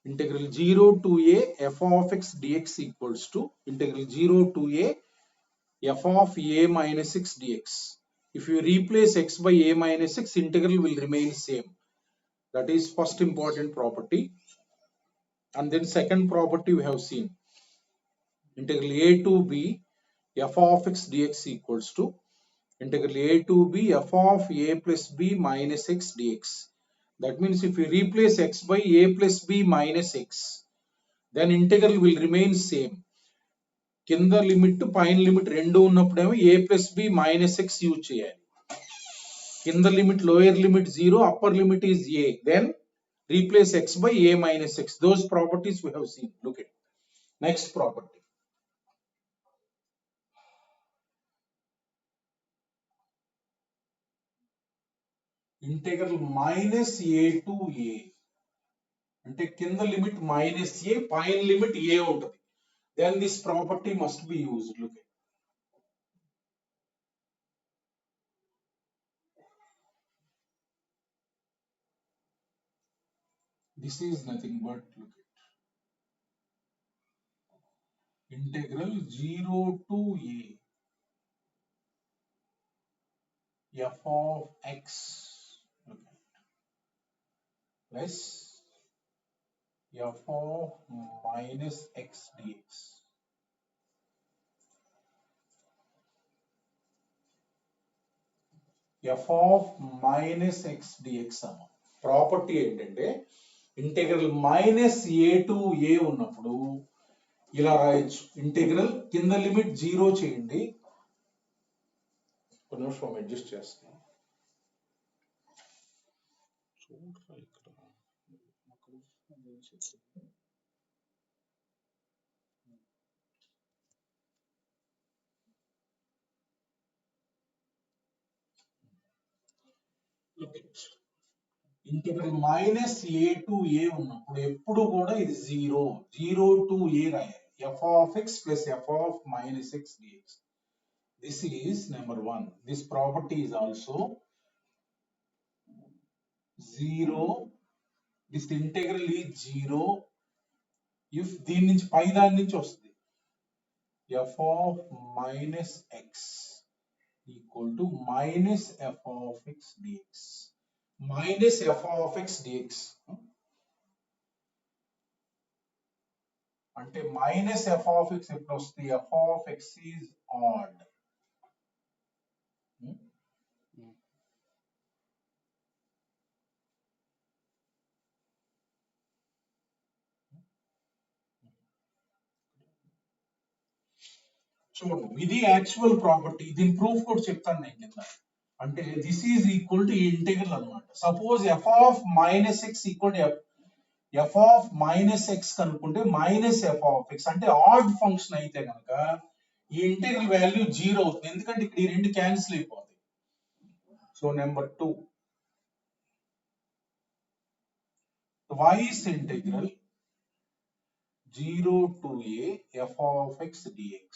integral 0 to a f of x dx equals to integral 0 to a f of a minus x dx. If you replace x by a minus x, integral will remain same. That is first important property. And then second property we have seen, integral a to b f of x dx equals to integral a to b f of a plus b minus x dx. That means if you replace x by a plus b minus x, then integral will remain same. కింద limit పైన limit రెండు ఉన్నప్పుడేమో a plus b minus x use చేయాలి. కింద limit lower limit 0, upper limit is a, then replace x by a minus x. Those properties we have seen. Look at next property. Integral minus a to a. అంటే కింద limit minus a, పైన limit a ఉంటుంది. Then this property must be used. Look at. This is nothing but, look at, integral 0 to a f of x, look at, plus f of minus x dx. f of minus x dx అన్న property ఏంటంటే integral minus a to a ఉన్నప్పుడు ఇలా రాయొచ్చు. Integral కింద limit 0 చేయండి. ఒక నిమిషం adjust చేస్తాను. Integral minus a to a ఉన్నప్పుడు ఎప్పుడు కూడా ఇది 0 టు a రాయాలి. f of x plus f of minus x dx. This is number 1. This property is also 0. This integral is 0 if దీని నుంచి పై దాని నుంచి వస్తుంది f of minus x equal to minus f of x dx. Minus f of x dx. అంటే minus f of x ఎప్పుడు వస్తుంది? f of x is odd. చూడండి, ఇది యాక్చువల్ ప్రాపర్టీ. దీని ప్రూఫ్ కూడా చెప్తాను నేను కింద. అంటే దిస్ ఈజ్ ఈక్వల్ టు ఈ ఇంటిగ్రల్ అన్నమాట. Suppose f of minus x equal to f of minus x కనుక్కుంటే మైనస్ f of x అంటే ఆడ్ ఫంక్షన్ అయితే కనుక ఈ ఇంటిగ్రల్ వాల్యూ 0 అవుతుంది. ఎందుకంటే ఇక్కడ ఈ రెండు క్యాన్సిల్ అయిపోతాయి. So number 2, twice integral 0 to a f of x dx.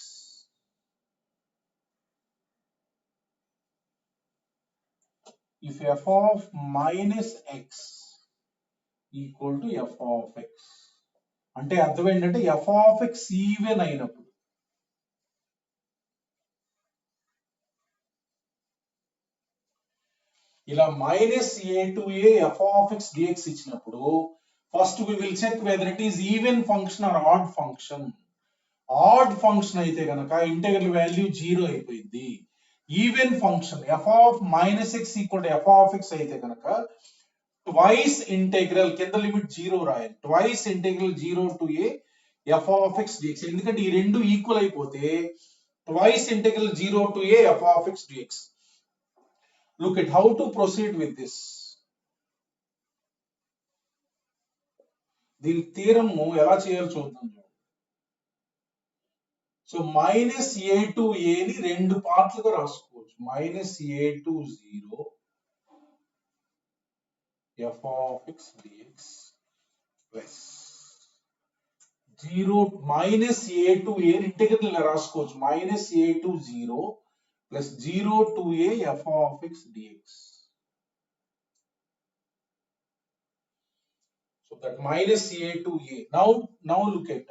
If f of minus x equal to f of x, అంటే అర్థం ఏంటంటే f of x ఈవెన్ అయినప్పుడు ఇలా minus a to a f of x dx ఇచ్చినప్పుడు first we will check whether it is even function or odd function. Add function అయితే కనుక integral value 0 అయిపోయింది. Even function f of minus x equal to f of x అయితే కనుక twice integral కింద limit 0 రాయాలి. Twice integral 0 to a f of x dx. ఎందుకంటే ఈ రెండు ఈక్వల్ అయిపోతే twice integral 0 to a f of x dx. Look at how to proceed with this. దీని theorem ఎలా చేయాలో చూద్దాం. So minus a to a ని రెండు పార్ట్లుగా రాసుకోవచ్చు. Minus a to 0 f of x dx plus 0 minus a to a integral ఇలా రాసుకోవచ్చు. Minus a to 0 plus 0 to a f of x dx. So that minus a to a. Now look at.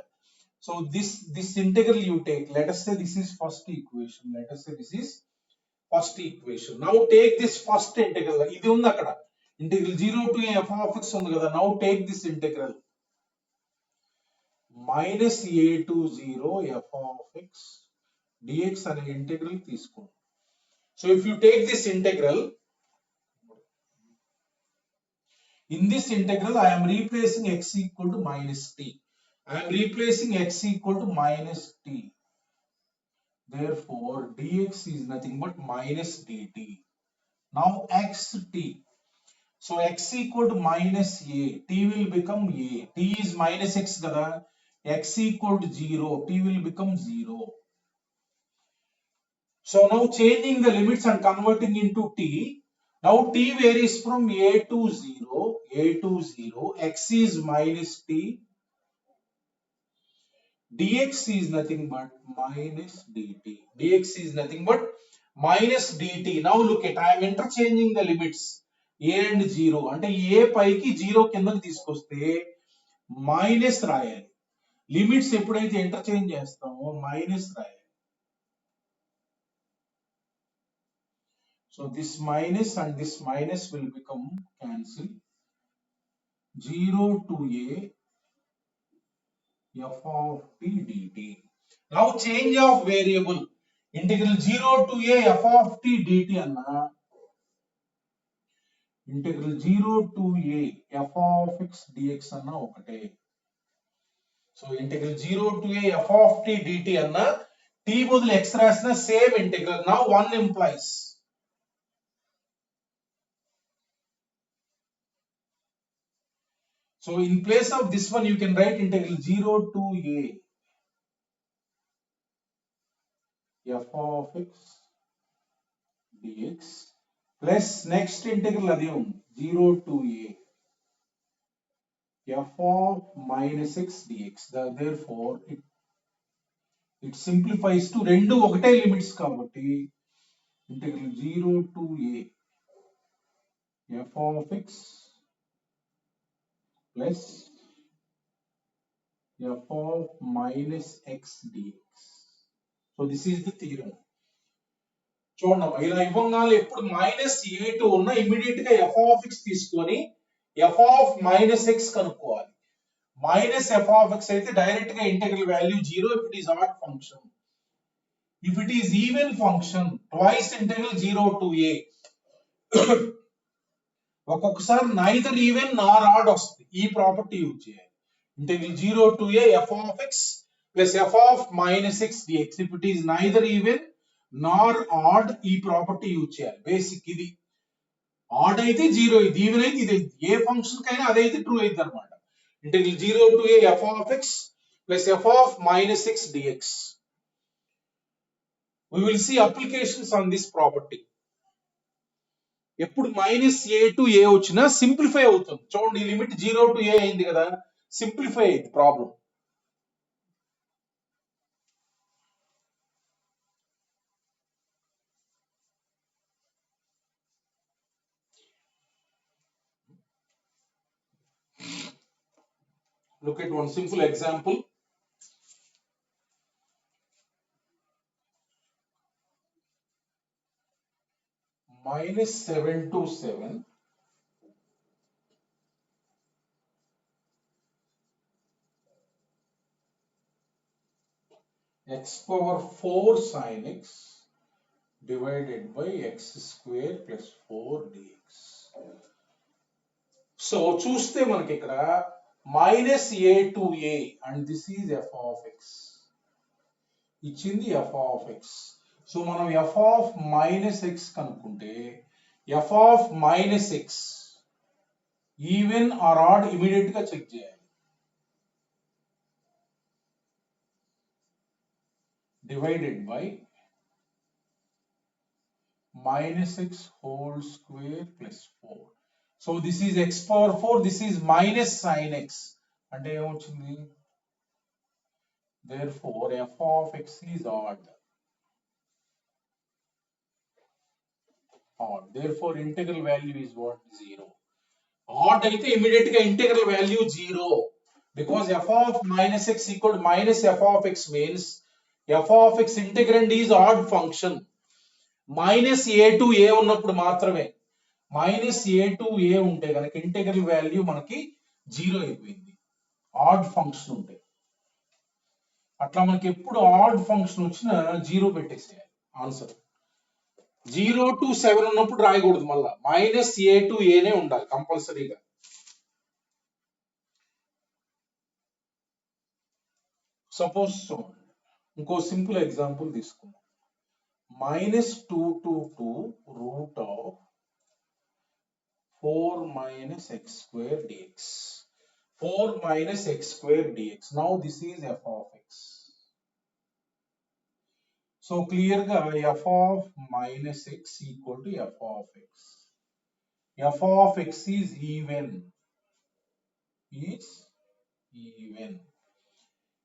So this integral you take. Let us say this is first equation. Let us say this is first equation. Now take this first integral. ఇది ఉంది అక్కడ. Integral 0 to a f of x ఉంది కదా. Now take this integral. Minus a to 0 f of x dx అనే integral తీసుకో. So if you take this integral, in this integral I am replacing x equal to minus t. I am replacing x equal to minus t. Therefore dx is nothing but minus dt. Now xt. So x equal to minus a, t will become a. T is minus x kada. X equal to 0, t will become 0. So now changing the limits and converting into t. Now t varies from a to 0, x is minus t, dx is nothing but minus dt. Dx is nothing but minus dt. Now look at, I am interchanging the limits a and 0. అంటే a పైకి 0 కిందకి తీసుకొస్తే minus రాయాలి. Limits ఎప్పుడైతే interchange చేస్తామో minus రాయాలి. So this minus and this minus will become cancel. 0 to a f of t dt. Now change of variable. Integral 0 to a f of t dt anna. Integral 0 to a f of x dx anna okate. So integral 0 to a f of t dt anna t bodulu x rasina same integral. Now 1 implies. So in place of this one, you can write integral 0 to a f of x dx plus next integral adi 0 to a f of minus x dx. Therefore, it simplifies to rendu ఒకటే limits కాబట్టి integral 0 to a f of x plus f of minus x dx. So this is the theorem. చూడండి ఇలా ఇవ్వగానే ఎప్పుడు minus ఏ two ఉన్న immediate గా F of X తీసుకొని F of minus X కనుక్కోవాలి. మైనస్ ఎఫ్ ఆఫ్ ఎక్స్ అయితే direct గా integral value 0 if it is odd function. If it is even function, twice integral 0 to a. ఒక్కొక్కసారి neither even nor add వస్తుంది. ఈ property use చేయాలి. Integral 0 to a f of x plus f of minus x dx. If it is neither even Nar add ఈ property use చేయాలి. Basic ఇది. Add అయితే 0 ఇది, even అయితే ఇది. ఏ ఫంక్షన్ కైనా అదైతే ట్రూ అయితే అనమాట. Integral 0 to a f of x plus f of minus x dx. We will see applications on this property. ఎప్పుడు మైనస్ ఏ టు ఏ వచ్చినా సింప్లిఫై అవుతుంది. చూడండి ఈ లిమిట్ 0 to a అయింది కదా, సింప్లిఫై అయింది problem. Look at one simple example. Minus 7 to 7 x power 4 sin x divided by x square plus 4 dx. So చూస్తే మనకి ఇక్కడ minus a to a and this is f of x ఇచ్చింది. F of x. So మనం f of minus x కనుక్కుంటే f of minus x even or odd immediate గా check చేయాలి. Divided by minus x whole square plus 4. So this is x power 4, this is minus sin x. అంటే ఏమొచ్చింది? Therefore f of x is odd. Therefore integral value is what? 0. Add అయితే immediate గా integral value 0 because f of minus x equal to minus f of x means f of x integrand is odd function. Minus a to a ఉన్నప్పుడు మాత్రమే, minus a to ఏ ఉంటే కనుక integral value మనకి 0 అయిపోయింది. Add function ఉంటే అట్లా మనకి ఎప్పుడు ఆడ్ ఫంక్షన్ వచ్చినా 0 పెట్టేసేయాలి ఆన్సర్. 0 to 7 ఉన్నప్పుడు రాయకూడదు, మళ్ళా మైనస్ ఏ టు ఏనే ఉండాలి కంపల్సరీగా. సపోజ్ ఇంకో సింపుల్ ఎగ్జాంపుల్ తీసుకుందాం. -2 to 2 root of 4 minus x square dx. 4 minus x square dx. Now this is f of x. So clear ga f of minus x equal to f of x. f of x is even.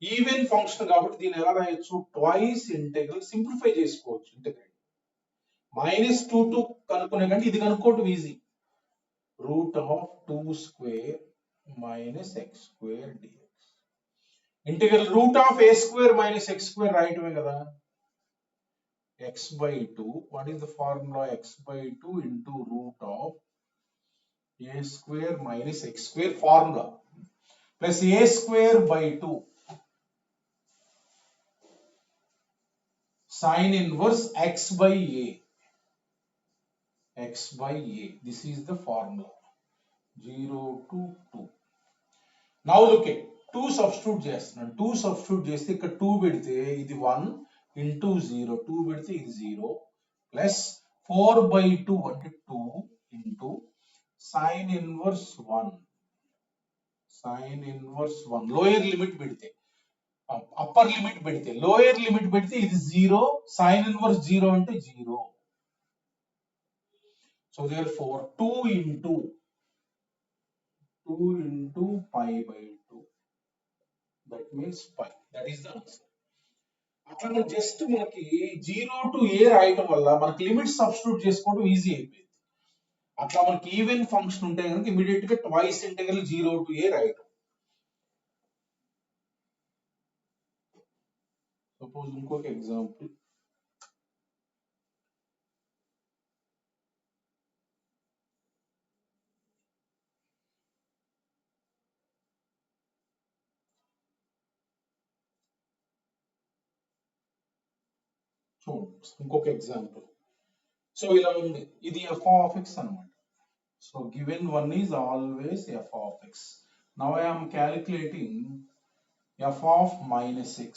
Even function కాబట్టి దీన్ని ఎలా రాయొచ్చు, twice integral, simplify చేసుకోవచ్చు integral. -2 to కనుక్కునే కంటే ఇది కనుక్కోవటం easy. Root of 2 square minus x square dx. Integral root of a square minus x square రాయటమే కదా. x by 2, what is the formula? x by 2 into root of a square minus x square formula plus a square by 2 sin inverse x by a. x by a. This is the formula. 0 to 2. Now look at 2 substitute చేస్తున్నాను. 2 substitute చేస్తే ఇక్కడ 2 పెడితే ఇది 1 into 0. 2 పెడితే ఇది 0 plus 4 by 2 అంటే 2 into sin inverse 1. sin inverse 1 lower limit పెడితే, upper limit పెడితే, లోయర్ లిమిట్ పెడితే ఇది 0, sin inverse 0 అంటే 0. So therefore 2 into pi by 2. That means pi. That is the answer. అట్లా జస్ట్ మనకి 0 to a రాయటం వల్ల మనకి లిమిట్ సబ్స్టిట్యూట్ చేసుకోవడం ఈజీ అయిపోయింది. అట్లా మనకి ఈవెన్ ఫంక్షన్ ఉంటే కనుక ఇమీడియట్ గా ట్వైస్ ఇంటెగ్రల్ 0 to a రాయటం. సపోజ్ ఇంకొక ఎగ్జాంపుల్. చూడండి ఇంకొక ఎగ్జాంపుల్. సో ఇలా ఉంది, ఇది f of x అన్నమాట. So given one is always f of x. Now I am calculating f of minus x.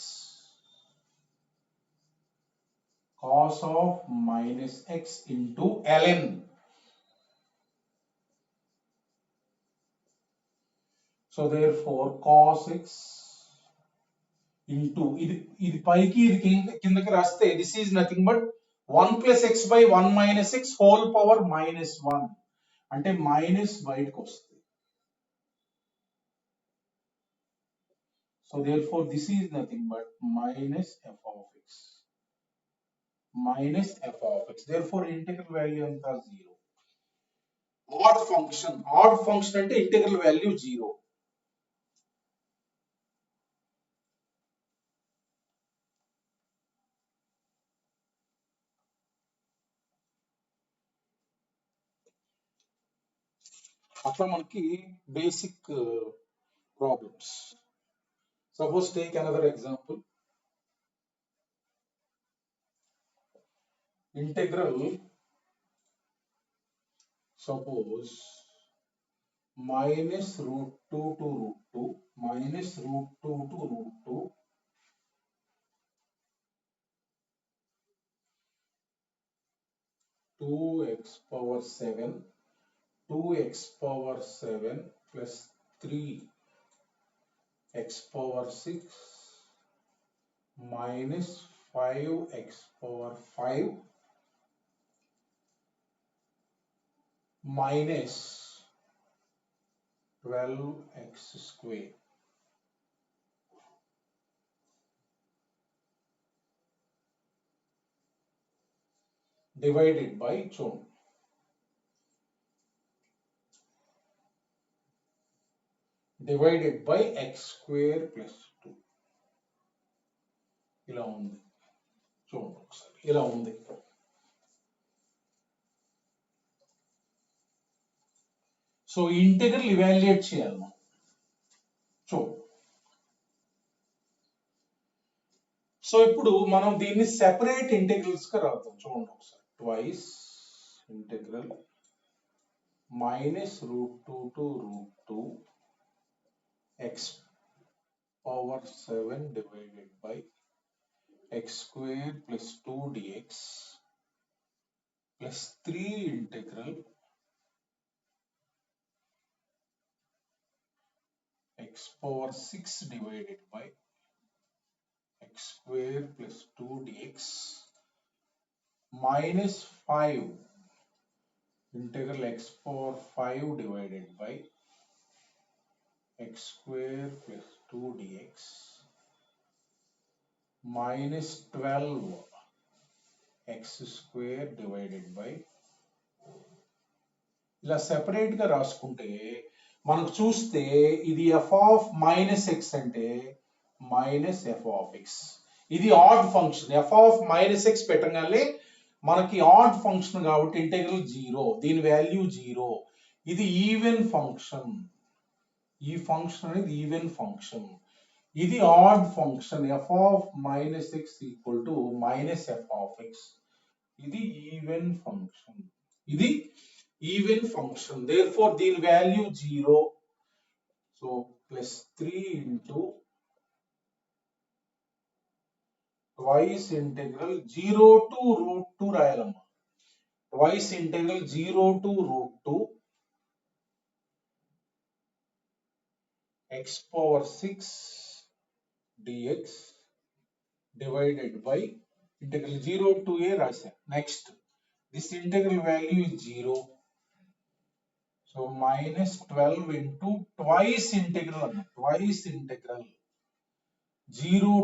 Cos of minus x into ln. So therefore cos x into ఇది పైకి ఇది కిందకి రాస్తే this is nothing but 1 plus x by 1 minus x whole power minus 1 అంటే minus బయటకు వస్తుంది. So therefore this is nothing but minus f of x. Minus f of x. Therefore integral value అంతా 0. Odd function అంటే integral value 0. అట్లా మనకి basic problems. Suppose take another example. Integral, suppose minus root 2 to root 2 minus root 2 to root 2 2x power 7 2x power 7 plus 3x power 6 minus 5x power 5 minus 12x square. Divided by చూడండి divided by X square plus 2 ఇలా ఉంది. చూడండి ఒకసారి ఇలా ఉంది. So integral evaluate చేయాలి మనం. చూడండి. సో ఇప్పుడు మనం దీన్ని సెపరేట్ ఇంటిగ్రల్స్ గా రాద్దాం. చూడండి ఒకసారి. Twice integral -√2 to √2 x power 7 divided by x square plus 2 dx plus 3 integral x power 6 divided by x square plus 2 dx minus 5 integral x power 5 divided by x square plus 2 dx minus 12 x square divided by ఇలా separate గా రాసుకుంటే మనకు చూస్తే ఇది f of -x అంటే minus f of X. ఇది odd function. f of -x పెట్టగానే మనకి ఆడ్ ఫంక్షన్ కాబట్టి ఇంటెగ్రల్ 0, దీని వాల్యూ 0. ఇది ఈవెన్ ఫంక్షన్. ఈ ఫంక్షన్ అనేది ఈవెన్ ఫంక్షన్. ఇది odd function. f of -x equal to -f of x. ఇది ఈవెన్ ఫంక్షన్. ఇది ఈవెన్ ఫంక్షన్. therefore దీని value 0. So plus 3 into twice integral 0 to √2 రాయాలమ్మా. Twice integral 0 to √2 x power 6 dx divided by integral 0 to a రాశా. Next this integral value is 0. So -12 into twice integral అన్న. Twice integral 0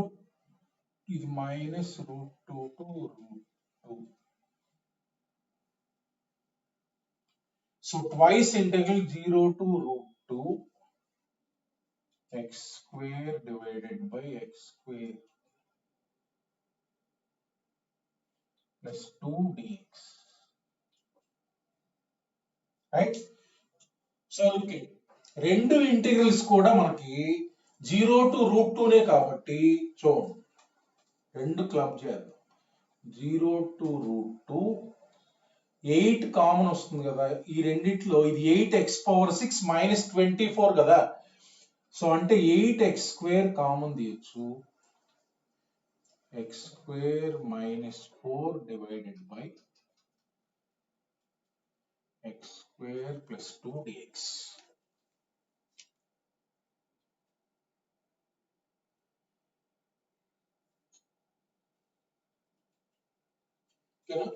ఇది -√2 to √2. So twice integral 0 to √2 x square divided by x square plus 2 dx. Right. So okay, రెండు integrals కూడా మనకి 0 to √2నే కాబట్టి చూడండి రెండు club చేద్దాం. 0 to √2 8 కామన్ వస్తుంది కదా. ఈ రెండిట్లో ఇది 8x power 6 -24 కదా. సో అంటే 8x² కామన్ తీయచ్చు. x² -4 divided by x² plus 2 dx. ఓకేనా.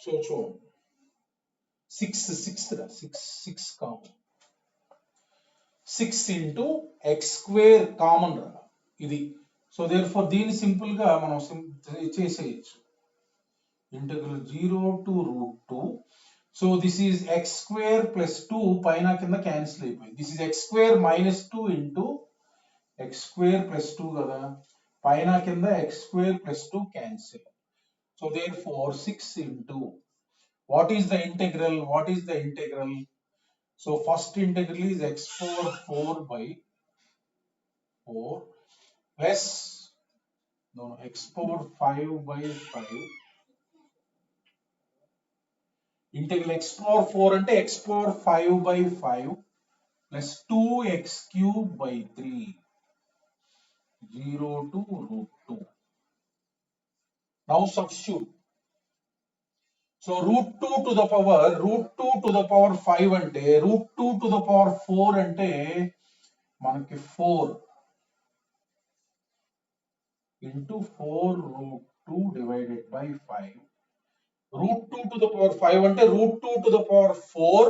సో చూడండి 6 కామన్. 6 ఇంటూ x² కామన్ రా ఇది. సో therefore దీన్ని సింపుల్ గా మనం చేసేయచ్చు. Integral 0 to √2. So this is x² plus 2 పైన కింద క్యాన్సిల్ అయిపోయింది. This is x² -2 into x² plus 2 కదా. పైన కింద x² plus 2 cancel. So therefore 6 into what is the integral? So first integral is x power 4 by 4 plus x power 5 by 5 integral x power 4 అంటే x power 5 by 5 plus 2x³ by 3 0 to √2. Now substitute. So √2 to the power 5 అంటే √2 to the power 4 అంటే మనకి 4 into 4√2 divided by 5. √2 to the power 5 అంటే √2 to the power 4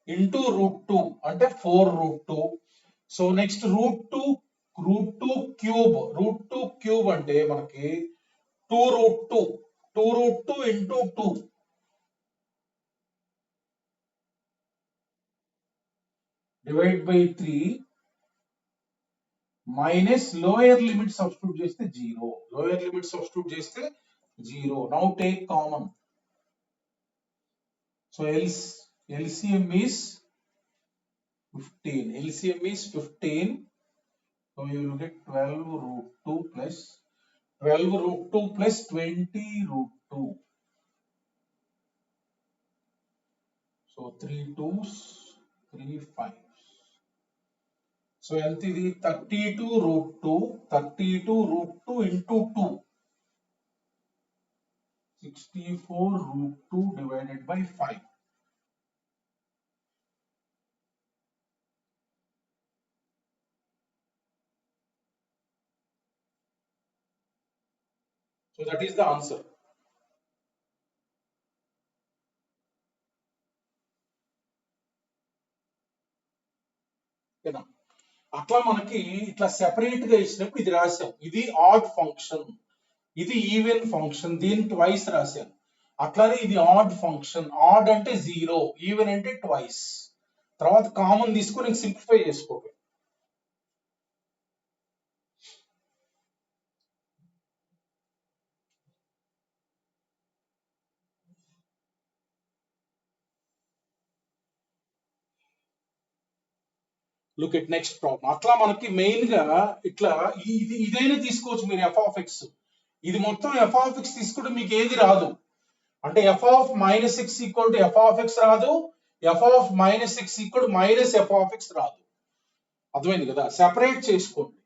into √2 అంటే 4√2. So next √2 cube అంటే మనకి 2√2 into 2 divided by 3 minus lower limit substitute చేస్తే 0. Lower limit substitute చేస్తే 0. Now take common. So LCM is 15. LCM is 15. So you will get 12 root 2 plus 12 root 2 plus 20 root 2. So 3 2s, 3 5s. So ఎంత ఇది 32 root 2, 32 root 2 into 2. 64 root 2 divided by 5. So that is the answer. Okay. అట్లా మనకి ఇట్లా separate గా ఇచ్చినప్పుడు ఇది రాసాం. ఇది ఆడ్ ఫంక్షన్, ఇది ఈవెన్ ఫంక్షన్, దీన్ని ట్వైస్ రాశాను. అట్లానే ఇది ఆడ్ ఫంక్షన్. ఆడ్ అంటే 0, ఈవెన్ అంటే ట్వైస్. తర్వాత కామన్ తీసుకొని సింప్లిఫై చేసుకోవాలి. Look at next problem. అట్లా మనకి మెయిన్ గా ఇట్లా ఇదైనా తీసుకోవచ్చు మీరు ఎఫ్ ఆఫ్ ఎక్స్. ఇది మొత్తం ఎఫ్ ఆఫ్ ఎక్స్ తీసుకుంటే మీకు ఏది రాదు. అంటే f of minus x equal to f of x రాదు, f of minus x equal to minus f of x రాదు. అర్థమైంది కదా? సెపరేట్ చేసుకోండి.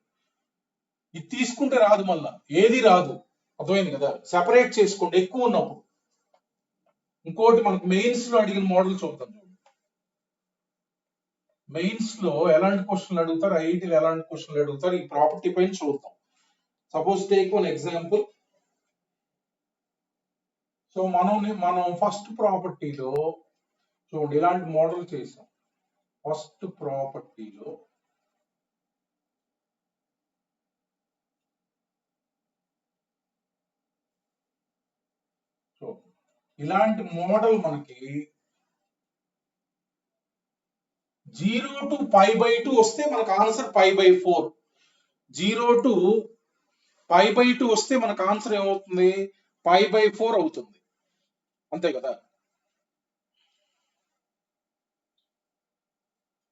ఇది తీసుకుంటే రాదు, మళ్ళా ఏది రాదు. అర్థమైంది కదా? సెపరేట్ చేసుకోండి ఎక్కువ ఉన్నప్పుడు. ఇంకోటి మనకు మెయిన్స్ లో అడిగిన మోడల్ చూద్దాం. మెయిన్స్ లో ఎలాంటి క్వశ్చన్లు అడుగుతారు, ఐఐటీలో ఎలాంటి క్వశ్చన్లు అడుగుతారు, ఈ ప్రాపర్టీ పైన చూద్దాం. Suppose take one example. So మనం ఫస్ట్ ప్రాపర్టీలో చూడండి ఇలాంటి మోడల్ చేసాం. ఫస్ట్ ప్రాపర్టీలో సో ఇలాంటి మోడల్ మనకి 0 to π/2 వస్తే మనకు ఆన్సర్ π/4. 0 to π/2 వస్తే మనకు ఆన్సర్ ఏమవుతుంది? π/4 అవుతుంది. అంతే కదా?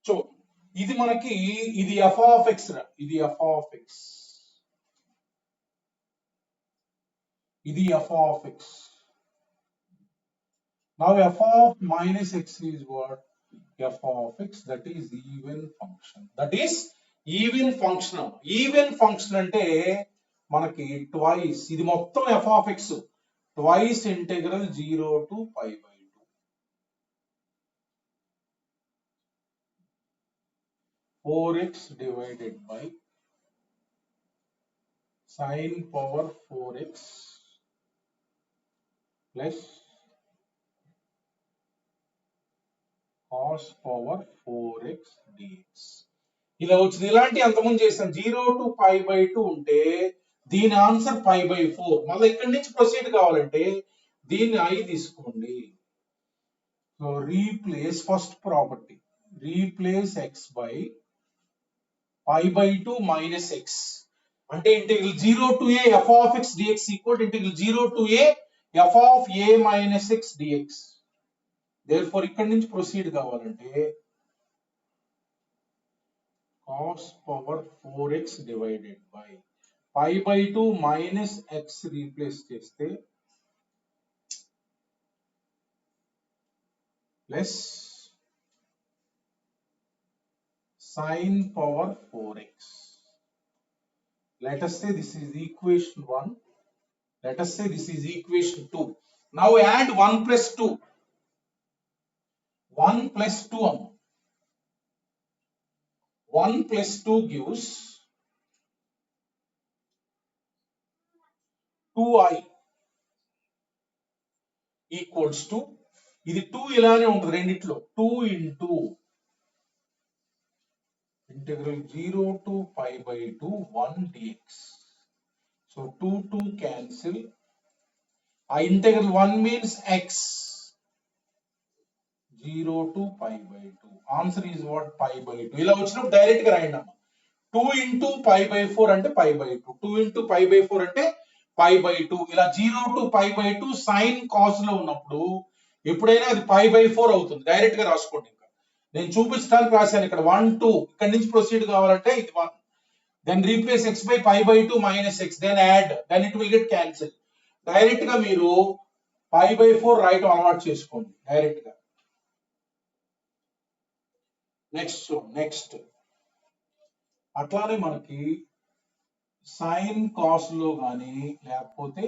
సో ఇది మనకి ఇది ఎఫ్ ఆఫ్ ఎక్స్ రా, ఇది ఎఫ్ ఆఫ్ ఎక్స్, ఇది F of X. Now f of minus x is what? F of x, that is even function. That is even function. Even function అంటే మనకి twice, ఇది మొత్తం f of x twice integral 0 to π/2. 4x divided by sin power 4x plus cos power 4x dx. ఇలా వచ్చింది. ఇలాంటి అంతకుముందు చేసాం. 0 to π/2 ఉంటే దీని ఆన్సర్ π/4. మళ్ళీ ఇక్కడి నుంచి ప్రొసీడ్ కావాలంటే దీన్ని I తీసుకోండి. So replace first property, replace x by π/2 minus x అంటే integral 0 to a f of x dx equal to integral 0 to a f of a minus x dx. Therefore ఇక్కడి నుంచి proceed కావాలంటే cos power 4x divided by π/2 minus x replace చేస్తే plus sin power 4x. Let us say this is equation 1. Let us say this is equation 2. Now add 1 plus 2. 1 plus 2. 1 plus 2 gives 2i equals to, ఇది 2 ఇలానే ఉంటుంది రెండిట్లో, 2 into integral 0 to π/2 1 dx. So 2 cancel. Integral 1 means x. 0 to π/2. Answer is what? π/2. ఇలా వచ్చినప్పుడు direct గా రాయండి అమ్మ. 2 into pi by 4 అంటే pi by 2, 2 into pi by 4 అంటే pi by 2. ఇలా 0 to pi by 2 sin cos లో ఉన్నప్పుడు ఎప్పుడైనా అది pi by 4 అవుతుంది. డైరెక్ట్ గా రాసుకోండి. ఇంకా నేను చూపించడానికి రాశాను ఇక్కడ 1 2 ఇక్కడ నుంచి ప్రొసీడ్ కావాలంటే ఇది 1, then replace x by pi by 2 minus x, then add, then it will get cancelled. Direct గా మీరు pi by 4 రాయటం అలవాటు చేసుకోండి డైరెక్ట్ గా. నెక్స్ట్ అట్లానే మనకి సైన్ కాస్ లో గానీ లేకపోతే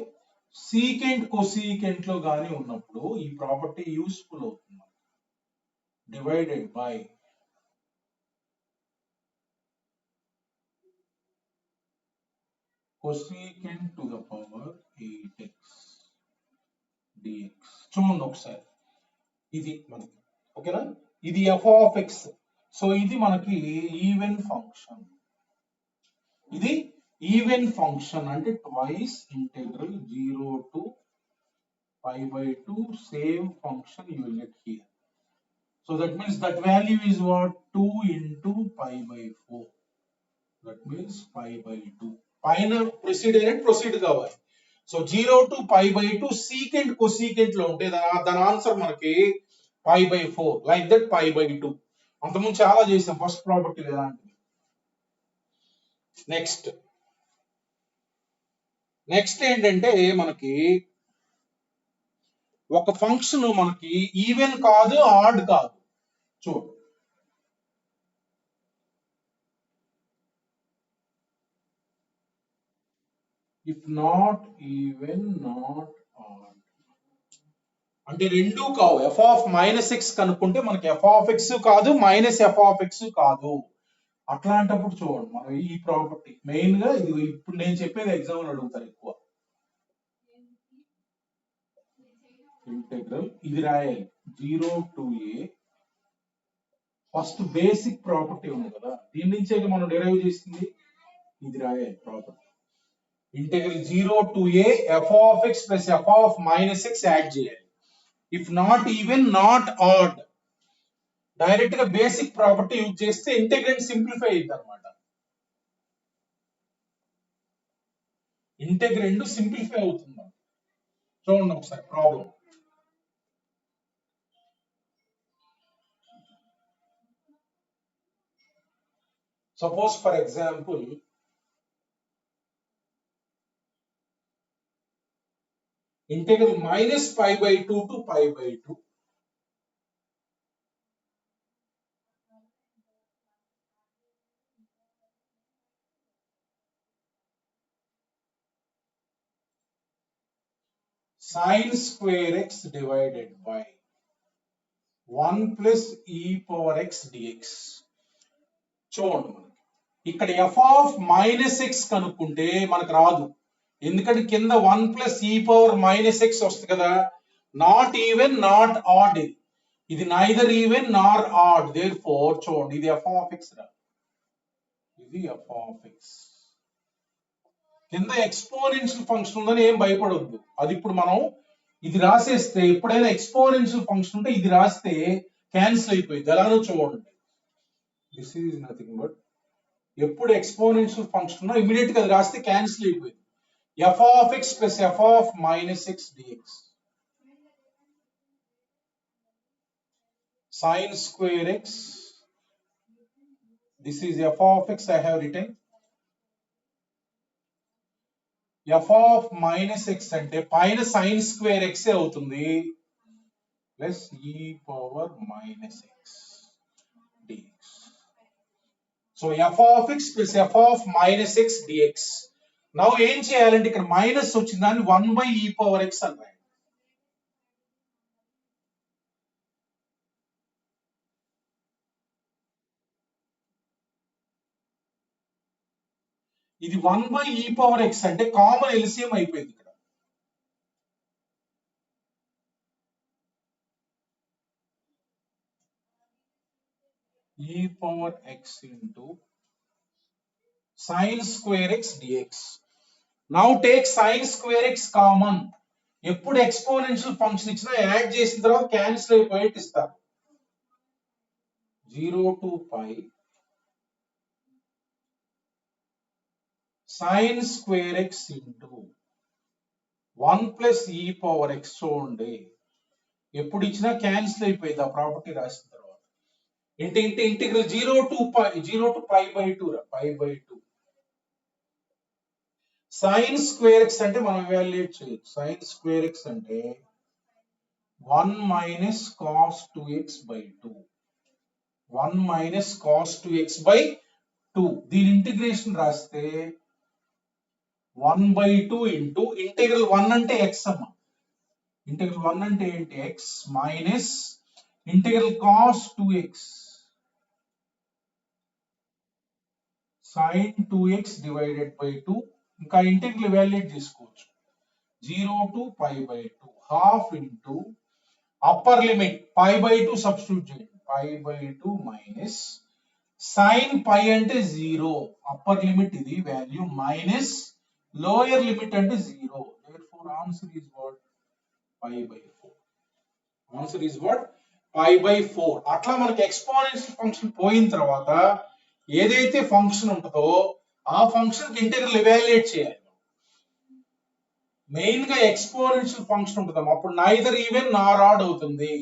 సీకెంట్ కొసీకెంట్ లో గానీ ఉన్నప్పుడు ఈ ప్రాపర్టీ యూస్ఫుల్ అవుతుంది. Divided by cosecant to the power 8x dx. చూడండి ఒకసారి, ఇది మనకి ఓకేనా, ఇది f of x. సో ఇది మనకి ఈవెన్ ఫంక్షన్, ఇది ఈవెన్ ఫంక్షన్ అంటే twice integral 0 to pi by 2 same function you will get here. So that means that value is what, 2 into pi by 4. That means pi by 2. పైన proceed అయినట్టు proceed కావాలి. So 0 to pi by 2 secant cosecant లో ఉంటే దాని answer మనకి pi by 4, like that pi by 2. అంతకుముందు చాలా చేసాం ఫస్ట్ ప్రాపర్టీ ఎలాంటిది. నెక్స్ట్ ఏంటంటే మనకి ఒక ఫంక్షన్ మనకి ఈవెన్ కాదు ఆడ్ కాదు. చూడు, if not even not odd అంటే రెండు కావు. ఎఫ్ ఆఫ్ మైనస్ ఎక్స్ కనుక్కుంటే మనకి ఎఫ్ ఆఫ్ ఎక్స్ కాదు మైనస్ ఎఫ్ ఆఫ్ ఎక్స్ కాదు. అట్లాంటప్పుడు చూడండి మనం ఈ ప్రాపర్టీ మెయిన్ గా ఇది ఇప్పుడు నేను చెప్పేది ఎగ్జామ్ అడుగుతారు ఎక్కువ. ఇంటెగ్రల్ ఇది రాయాలి 0 to a, first basic property ఉంది కదా దీని నుంచే మనం డిరైవ్ చేసింది, ఇది రాయాలి property. Integral 0 to a f of x plus f of minus x add చేయాలి. If not even not odd direct గా బేసిక్ ప్రాపర్టీ యూజ్ చేస్తే ఇంటెగ్రెంట్ సింప్లిఫై అయింది అనమాట. ఇంటెగ్రెంట్ సింప్లిఫై అవుతుంది. చూడండి ఒకసారి problem. Suppose for example integral minus pi by 2 to pi by 2 sin square x divided by 1 plus e power x dx. చూడండి ఇక్కడ f of minus x కనుక్కుంటే మనకు రాదు, ఎందుకంటే కింద 1 plus e power minus x వస్తుంది కదా. నాట్ ఈవెన్ నాట్ ఆడ్, ఇది neither even nor add, there four చూడండి ఇది f of x రా, ఇది f of x. కింద ఎక్స్పోనెన్షియల్ ఫంక్షన్ ఉందని ఏం భయపడొద్దు, అది ఇప్పుడు మనం ఇది రాసేస్తే ఎప్పుడైనా ఎక్స్పోనెన్షియల్ ఫంక్షన్ ఉంటే ఇది రాస్తే క్యాన్సిల్ అయిపోయింది. ఎలానో చూడండి, దిస్ ఈజ్ నథింగ్ బట్ ఎప్పుడు ఎక్స్పోనెన్షియల్ ఫంక్షన్ ఉన్నా ఇమీడియట్ గా అది రాస్తే క్యాన్సిల్ అయిపోయింది. f of x plus f of minus x dx. Sin square x, this is f of x I have written. f of minus x అంటే పైన sin square x అవుతుంది plus e power minus x dx. So f of x plus f of minus x dx. Now ఏం చేయాలంటే ఇక్కడ minus వచ్చిన దాన్ని 1 by e power x అని రాయాలి. ఇది 1 by e power x అంటే కామన్ ఎల్సిఎం అయిపోయింది ఇక్కడ. e power x into sin square x dx. Now take sin square x common. ఎప్పుడు ఎక్స్పోనెన్షియల్ ఫంక్షన్ ఇచ్చినా యాడ్ చేసిన తర్వాత క్యాన్సిల్ అయిపోయేట్టు ఇస్తారు. 0 to pi sin square x into 1 plus e power x చూడండి ఎప్పుడు ఇచ్చినా క్యాన్సిల్ అయిపోయింది ఆ ప్రాపర్టీ రాసిన తర్వాత integral 0 to pi by 2 pi by 2 sin square x అంటే మనం ఎవాల్యుయేట్ చేయొచ్చు sin square x అంటే 1 minus cos 2x by 2 1 minus cos 2x by 2 దీని ఇంటిగ్రేషన్ రాస్తే 1 by 2 into ఇంటిగ్రల్ 1 అంటే x అమ్మ ఇంటిగ్రల్ 1 అంటే ఏంటి x minus integral cos 2x sin 2x divided by 2 ఇంకా ఇంటిగ్రల్ ఎవాల్యుయేట్ చేసుకోవచ్చు 0 to pi by 2 half into upper limit pi by 2 substitute చేయండి pi by 2 minus sin pi అంటే 0 upper limit ఇది value minus lower limit అంటే 0 therefore answer is what pi by 4 answer is what pi by 4 అట్లా మనకి exponential function పోయిన తర్వాత ఏదైతే function ఉంటుందో ఆ ఫంక్షన్ కి ఇంటిగ్రల్ ఎవాల్యుయేట్ చేయాలి మెయిన్ గా ఎక్స్పోనెన్షియల్ ఫంక్షన్ ఉంటుంది అప్పుడు నైదర్ ఈవెన్ నార్ ఆడ్ అవుతుంది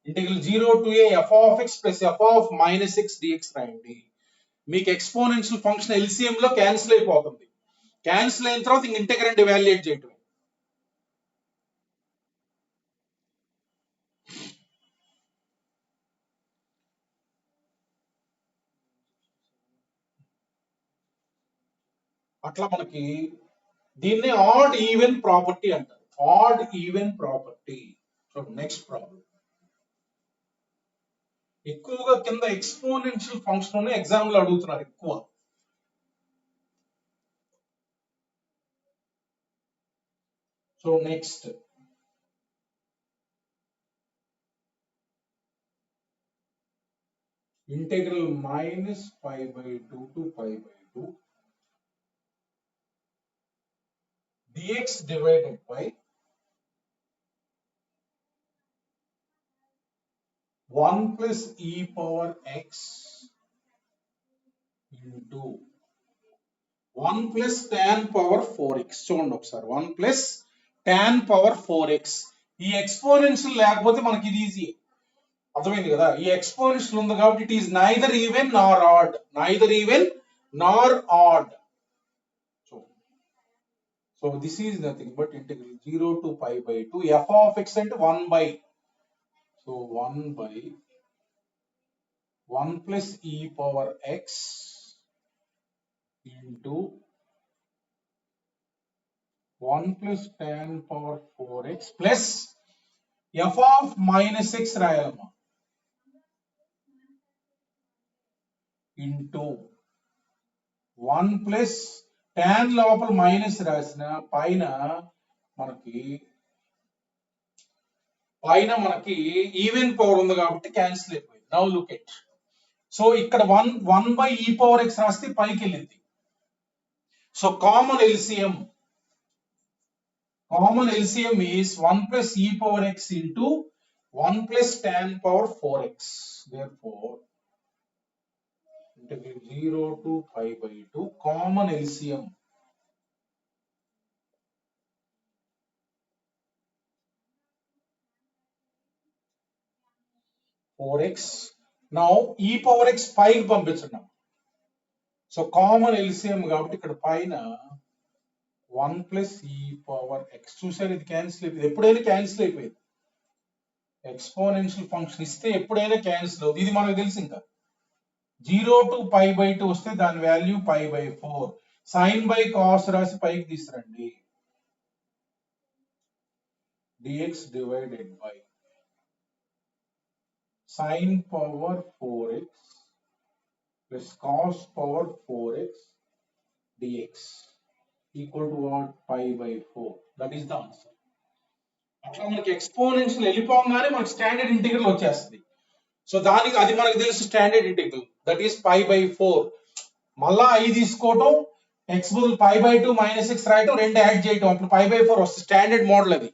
integral 0 to a f of x plus f of minus x dx రాయండి మీకు ఎక్స్పోనెన్షియల్ ఫంక్షన్ ఎల్సిఎం లో క్యాన్సిల్ అయిపోతుంది క్యాన్సిల్ అయిన తర్వాత ఇంక ఇంటిగ్రెంట్ ఎవాల్యుయేట్ చేయటం అట్లా మనకి దీన్ని ఆడ్ ఈవెన్ ప్రాపర్టీ అంటారు add even property so next problem ఎక్కువగా కింద ఎక్స్పోనెన్షియల్ ఫంక్షన్ ఎగ్జామ్ లో అడుగుతున్నారు ఎక్కువ so next integral minus pi by 2 to pi by 2 dx divided by 1 plus e power x into 1 plus tan power 4x చూడండి ఒకసారి 1 plus tan power 4x ఈ exponential లేకపోతే మనకి ఇది ఈజీ అర్థమైంది కదా ఈ ఎక్స్పోనెన్షియల్ ఉంది కాబట్టి it is neither even nor odd neither even nor odd so this is nothing but integral 0 to pi by 2 f of x అంటే 1 by so 1 by 1 plus e power x into 1 plus tan power 4x plus f of minus x రాయాలమ్మా into 1 plus tan లోపల minus రాసిన పైన మనకి even power ఉంది కాబట్టి cancel అయిపోయింది now look at so ఇక్కడ 1 by e power x రాస్తే పైకి వెళ్ళింది so common LCM is 1 plus e power x into 1 plus tan power 4x therefore integral 0 to pi by 2 common LCM 4x now e power x పైకి పంపించండి so common LCM కాబట్టి ఇక్కడ పైన 1 plus e power x చూసారు ఇది cancel అయిపోయింది ఎప్పుడైనా cancel అయిపోయింది ఎక్స్పోనెన్షియల్ ఫంక్షన్ ఇస్తే ఎప్పుడైనా క్యాన్సిల్ అవుతుంది ఇది మనకు తెలుసు ఇంకా 0 to pi by 2 వస్తే దాని value pi by 4 sin by cos రాసి పైకి తీసురండి dx divided by sin power 4x plus cos power 4x dx equal to what pi by 4 that is the answer అట్లా మనకి ఎక్స్పోనెన్షియల్ వెళ్ళిపోగానే మనకి స్టాండర్డ్ ఇంటిగ్రల్ వచ్చేస్తుంది so దానికి అది మనకు తెలుసు standard integral that is pi by 4 మళ్ళా i తీసుకోవటం x బదులు pi by 2 minus x రాయటం రెండు యాడ్ చేయటం అప్పుడు pi by 4 వస్తుంది స్టాండర్డ్ మోడల్ అది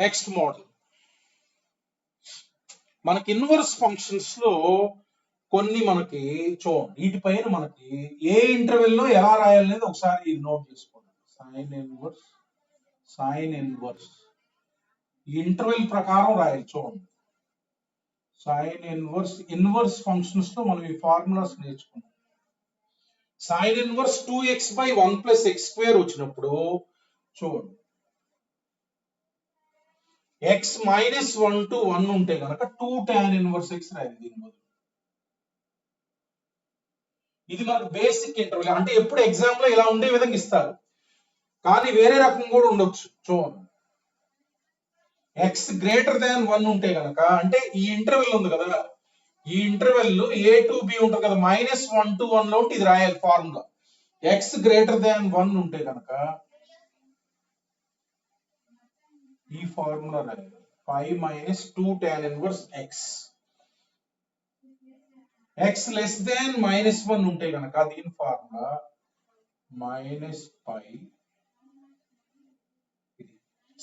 నెక్స్ట్ మోడల్ మనకి ఇన్వర్స్ ఫంక్షన్స్ లో కొన్ని మనకి చూడండి వీటిపైన మనకి ఏ ఇంటర్వెల్ లో ఎలా రాయాలనేది ఒకసారి ఇది నోట్ చేసుకోండి. సైన్ ఇన్వర్స్ ఈ ఇంటర్వెల్ ప్రకారం రాయాలి. చూడండి సైన్ ఇన్వర్స్ ఫంక్షన్స్ లో మనం ఈ ఫార్ములాస్ నేర్చుకున్నాం. సైన్ ఇన్వర్స్ 2x/1 + x² వచ్చినప్పుడు చూడండి x -1 to 1 ఉంటే కనుక 2 tan ఇన్వర్స్ x రాయాలి దీని బదులు. ఇది మనకు బేసిక్ ఇంటర్వెల్, అంటే ఎప్పుడు ఎగ్జామ్ లో ఇలా ఉండే విధంగా ఇస్తారు, కానీ వేరే రకం కూడా ఉండొచ్చు. చూడండి x > 1 ఉంటే కనుక, అంటే ఈ ఇంటర్వెల్ ఉంది కదా, ఈ ఇంటర్వెల్ a to b ఉంటుంది కదా, -1 to 1 లో ఉంటే ఇది రాయాలి ఫార్ములా. x > 1 ఉంటే కనుక ఈ ఫార్ములా రాయాలి 5 - 2 tan ఇన్వర్స్ x. x <-1 ఉంటే కనుక దీని ఫార్ములా -π.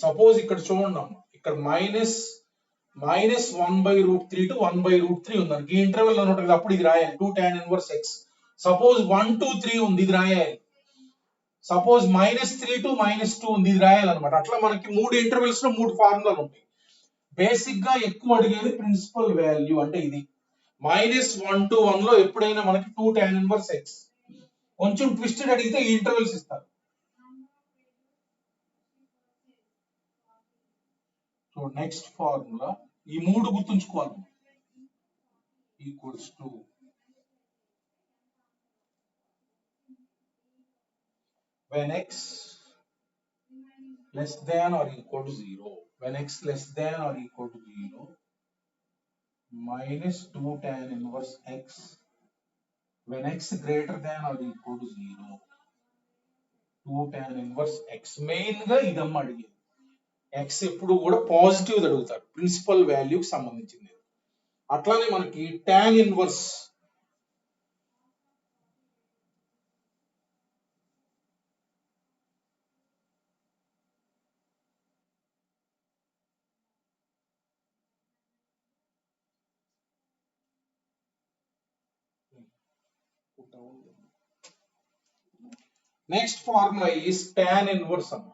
సపోజ్ ఇక్కడ చూడండి అమ్మ, ఇక్కడ -1/√3 to 1/√3 ఉంది. ఈ ఇంటర్వెల్ లో ఉంటుంది, అప్పుడు ఇది రాయాలి 2 tan inverse x. Suppose 1 to 3 ఉంది, ఇది రాయాలి. సపోజ్ -3 to -2 ఉంది, ఇది రాయాలన్నమాట. అట్లా మనకి 3 ఇంటర్వెల్స్ లో 3 ఫార్ములాలు ఉంటాయి. బేసిక్ గా ఎక్కువ అడిగేది ప్రిన్సిపల్ వాల్యూ, అంటే ఇది -1 to 1 లో ఎప్పుడైనా మనకి 2 tan ఇన్వర్స్ x. కొంచెం ట్విస్టెడ్ అడిగితే ఈ ఇంటర్వెల్స్ ఇస్తారు. సో నెక్స్ట్ ఫార్ములా ఈ 3 గుర్తుంచుకోవాలి. Equals to when x less than or equal to 0, when x less than or equal to 0, -2 tan inverse x, when x greater than or equal to 0, 2 tan inverse x. Main గా ఇదమ్మా అడిగేది. x ఎప్పుడు కూడా positive అడుగుతాడు, principal వాల్యూకి సంబంధించింది. అట్లానే మనకి tan inverse next formula is tan inverse అమ్మ.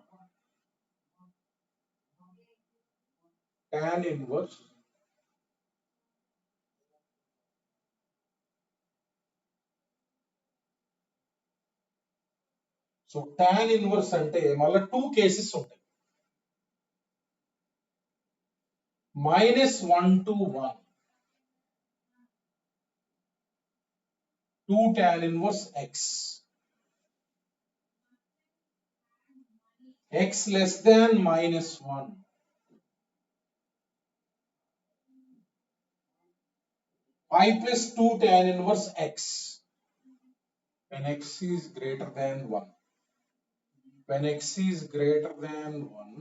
tan inverse so tan inverse అంటే మళ్ళీ 2 కేసెస్ ఉంటాయి. -1 to 1, 2 tan inverse x. x less than -1, 5 + 2 tan inverse x. When x is greater than 1, when x is greater than 1,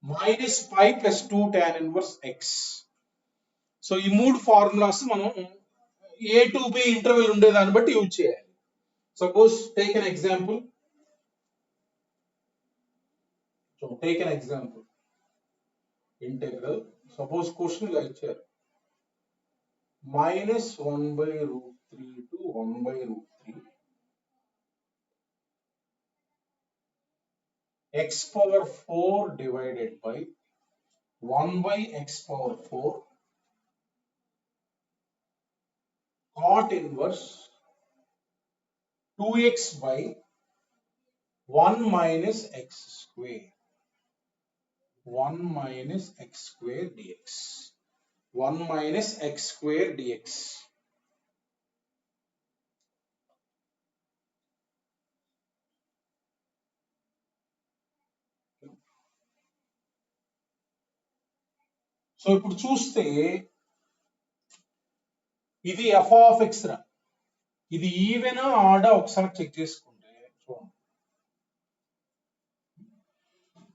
-5 + 2 tan inverse x. So ఈ 3 formulas మనం a to b interval ఉండే దాన్ని బట్టి use చేయాలి. Suppose take an example. So take an example. Integral. Suppose question ఇలా ఇచ్చారు -1/√3 to 1/√3 x power 4 divided by 1/x⁴ cot inverse 2x/1 - x², 1 - x² dx, 1 - x² dx. So ఇప్పుడు చూస్తే ఇది f of x రా, ఇది ఈవెన్ ఆర్డర్ ఒకసారి check చేసుకుంటే చూడండి.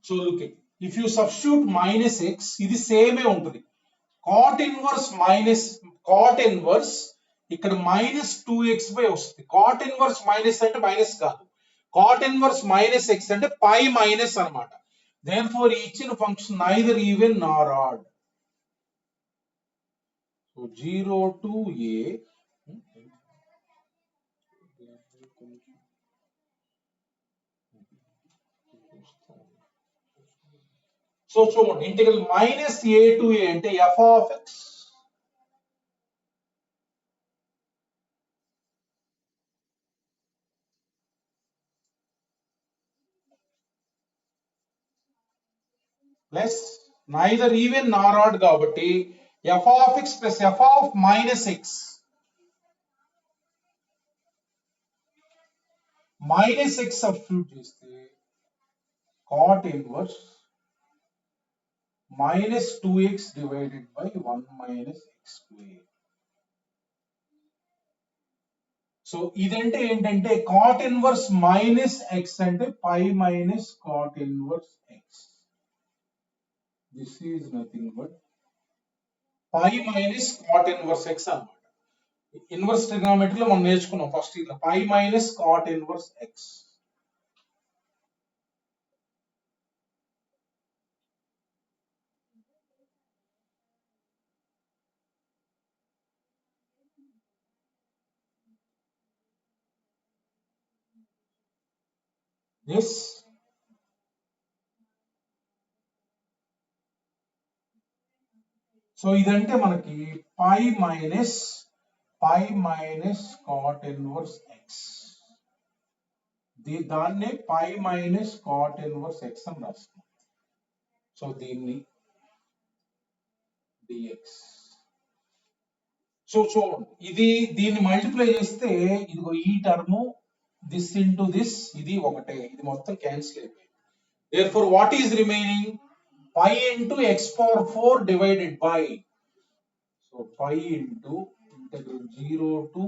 So look if you substitute -x, ఇది సేమే ఉంటుంది. cot ఇన్వర్స్ ఇక్కడ -2x/, వస్తుంది. cot ఇన్వర్స్ మైనస్ అంటే మైనస్ కాదు, cot inverse minus x అంటే pi మైనస్ అన్నమాట. therefore ఈ ఇచ్చిన function neither even nor odd. so 0 to a సో చూడండి ఇంటిగ్రల్ మైనస్ a to a అంటే f of x plus neither even nor odd కాబట్టి f of x plus f of minus x minus x substitute చేస్తే cot inverse minus 2x divided by 1 minus x square. So ఇదంటే ఏంటంటే cot inverse minus x అంటే pi minus cot inverse x. This is nothing but pi minus cot inverse x అన్నమాట. Inverse ట్రిగ్నోమెట్రీలో మనం నేర్చుకున్నాం first ఇట్లా pi minus cot inverse x. Yes. So ఇదంటే మనకి pi minus cot inverse x. దాన్నే pi minus cot inverse x అని రాస్తాం. So దీన్ని dx. సో ఇది దీన్ని మల్టిప్లై చేస్తే ఇదిగో ఈ టర్మ్ దిస్ ఇంటూ దిస్ ఇది ఒకటే, ఇది మొత్తం క్యాన్సిల్ అయిపోయింది. therefore what is remaining? pi into x power 4 divided by so pi into integral 0 to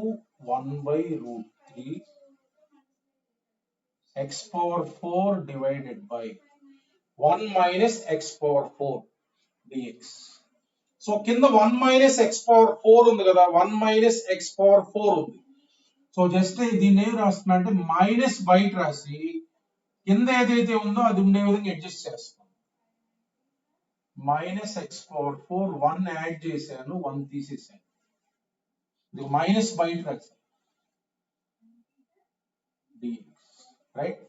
1 by root 3 x power 4 divided by 1 minus x power 4 dx. So కింద 1 minus x power 4 ఉంది కదా, 1 minus x power 4 ఉంది. So just దీన్ని ఏం రాస్తున్నా అంటే minus బయట రాసి కింద ఏదైతే ఉందో అది ఉండే విధంగా అడ్జస్ట్ చేస్తాం. మైనస్ ఎక్స్ పవర్ 4 1 యాడ్ చేశాను, 1 తీసేసాను, ఇది మైనస్ బయట రాశాను right.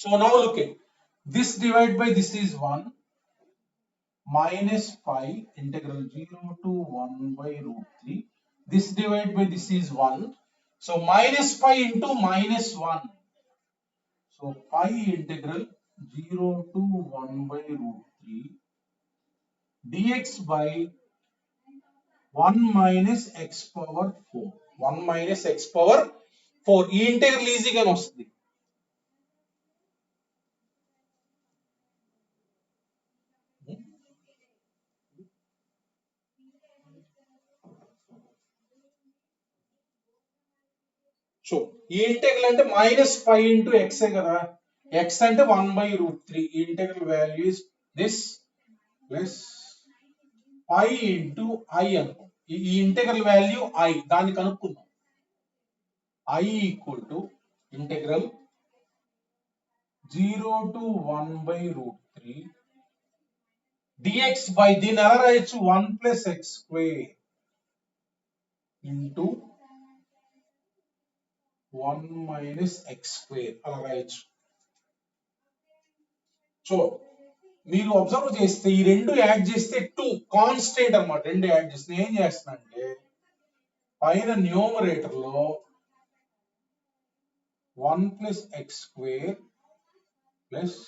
So now look at this divide by this is 1 minus pi integral 0 to 1 by root 3. This divided by this is 1. So minus pi into minus 1. So pi integral 0 to 1 by root 3 dx by 1 minus x power 4. 1 minus x power 4. ఈ integral ఈజీగా వస్తుంది. So ఈ integral అంటే minus 5 into x కదా, x అంటే 1 by root 3. ఈ integral value is this plus pi into I అనుకో. ఈ ఇంటెగ్రల్ వాల్యూ ఐ, దాన్ని కనుక్కుందాం. I equal to integral 0 to 1 by root 3 dx by దీన్ని ఎలా రాయొచ్చు 1 plus x square into 1 minus x square అలా రాయొచ్చు. సో మీరు అబ్జర్వ్ చేస్తే ఈ రెండు యాడ్ చేస్తే 2 కాన్స్టెంట్ అన్నమాట. రెండు యాడ్ చేస్తే ఏం చేస్తున్నా అంటే పైన న్యూమరేటర్ లో 1 plus x square plus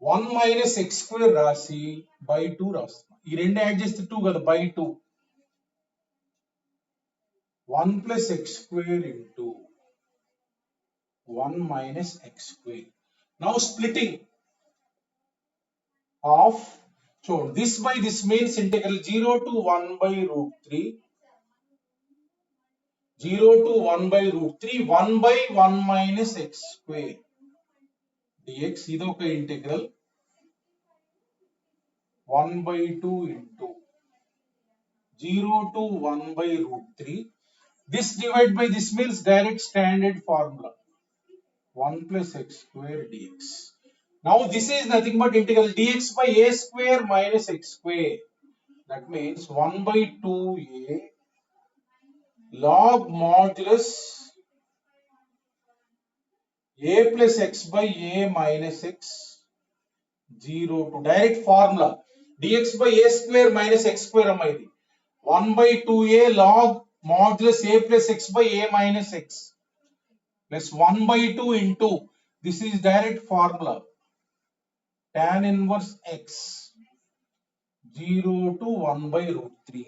1 minus x square రాసి బై 2 రాస్తున్నా. ఈ రెండు యాడ్ చేస్తే 2 కదా, by 2 1 plus x square into 1 minus x square. Now splitting of, so this by this means integral 0 to 1 by root 3 0 to 1 by root 3 1 by 1 minus x square dx. ఇది ఒక integral 1 by 2 into 0 to 1 by root 3 This divided by this means direct standard formula. 1 plus x square dx. Now this is nothing but integral dx by a square minus x square. That means 1 by 2a log modulus a plus x by a minus x 0 to direct formula dx by a square minus x square అమ్మాయి 1 by 2a log modulus a plus x by a minus x plus 1 by 2 into this is direct formula tan inverse x 0 to 1 by root 3.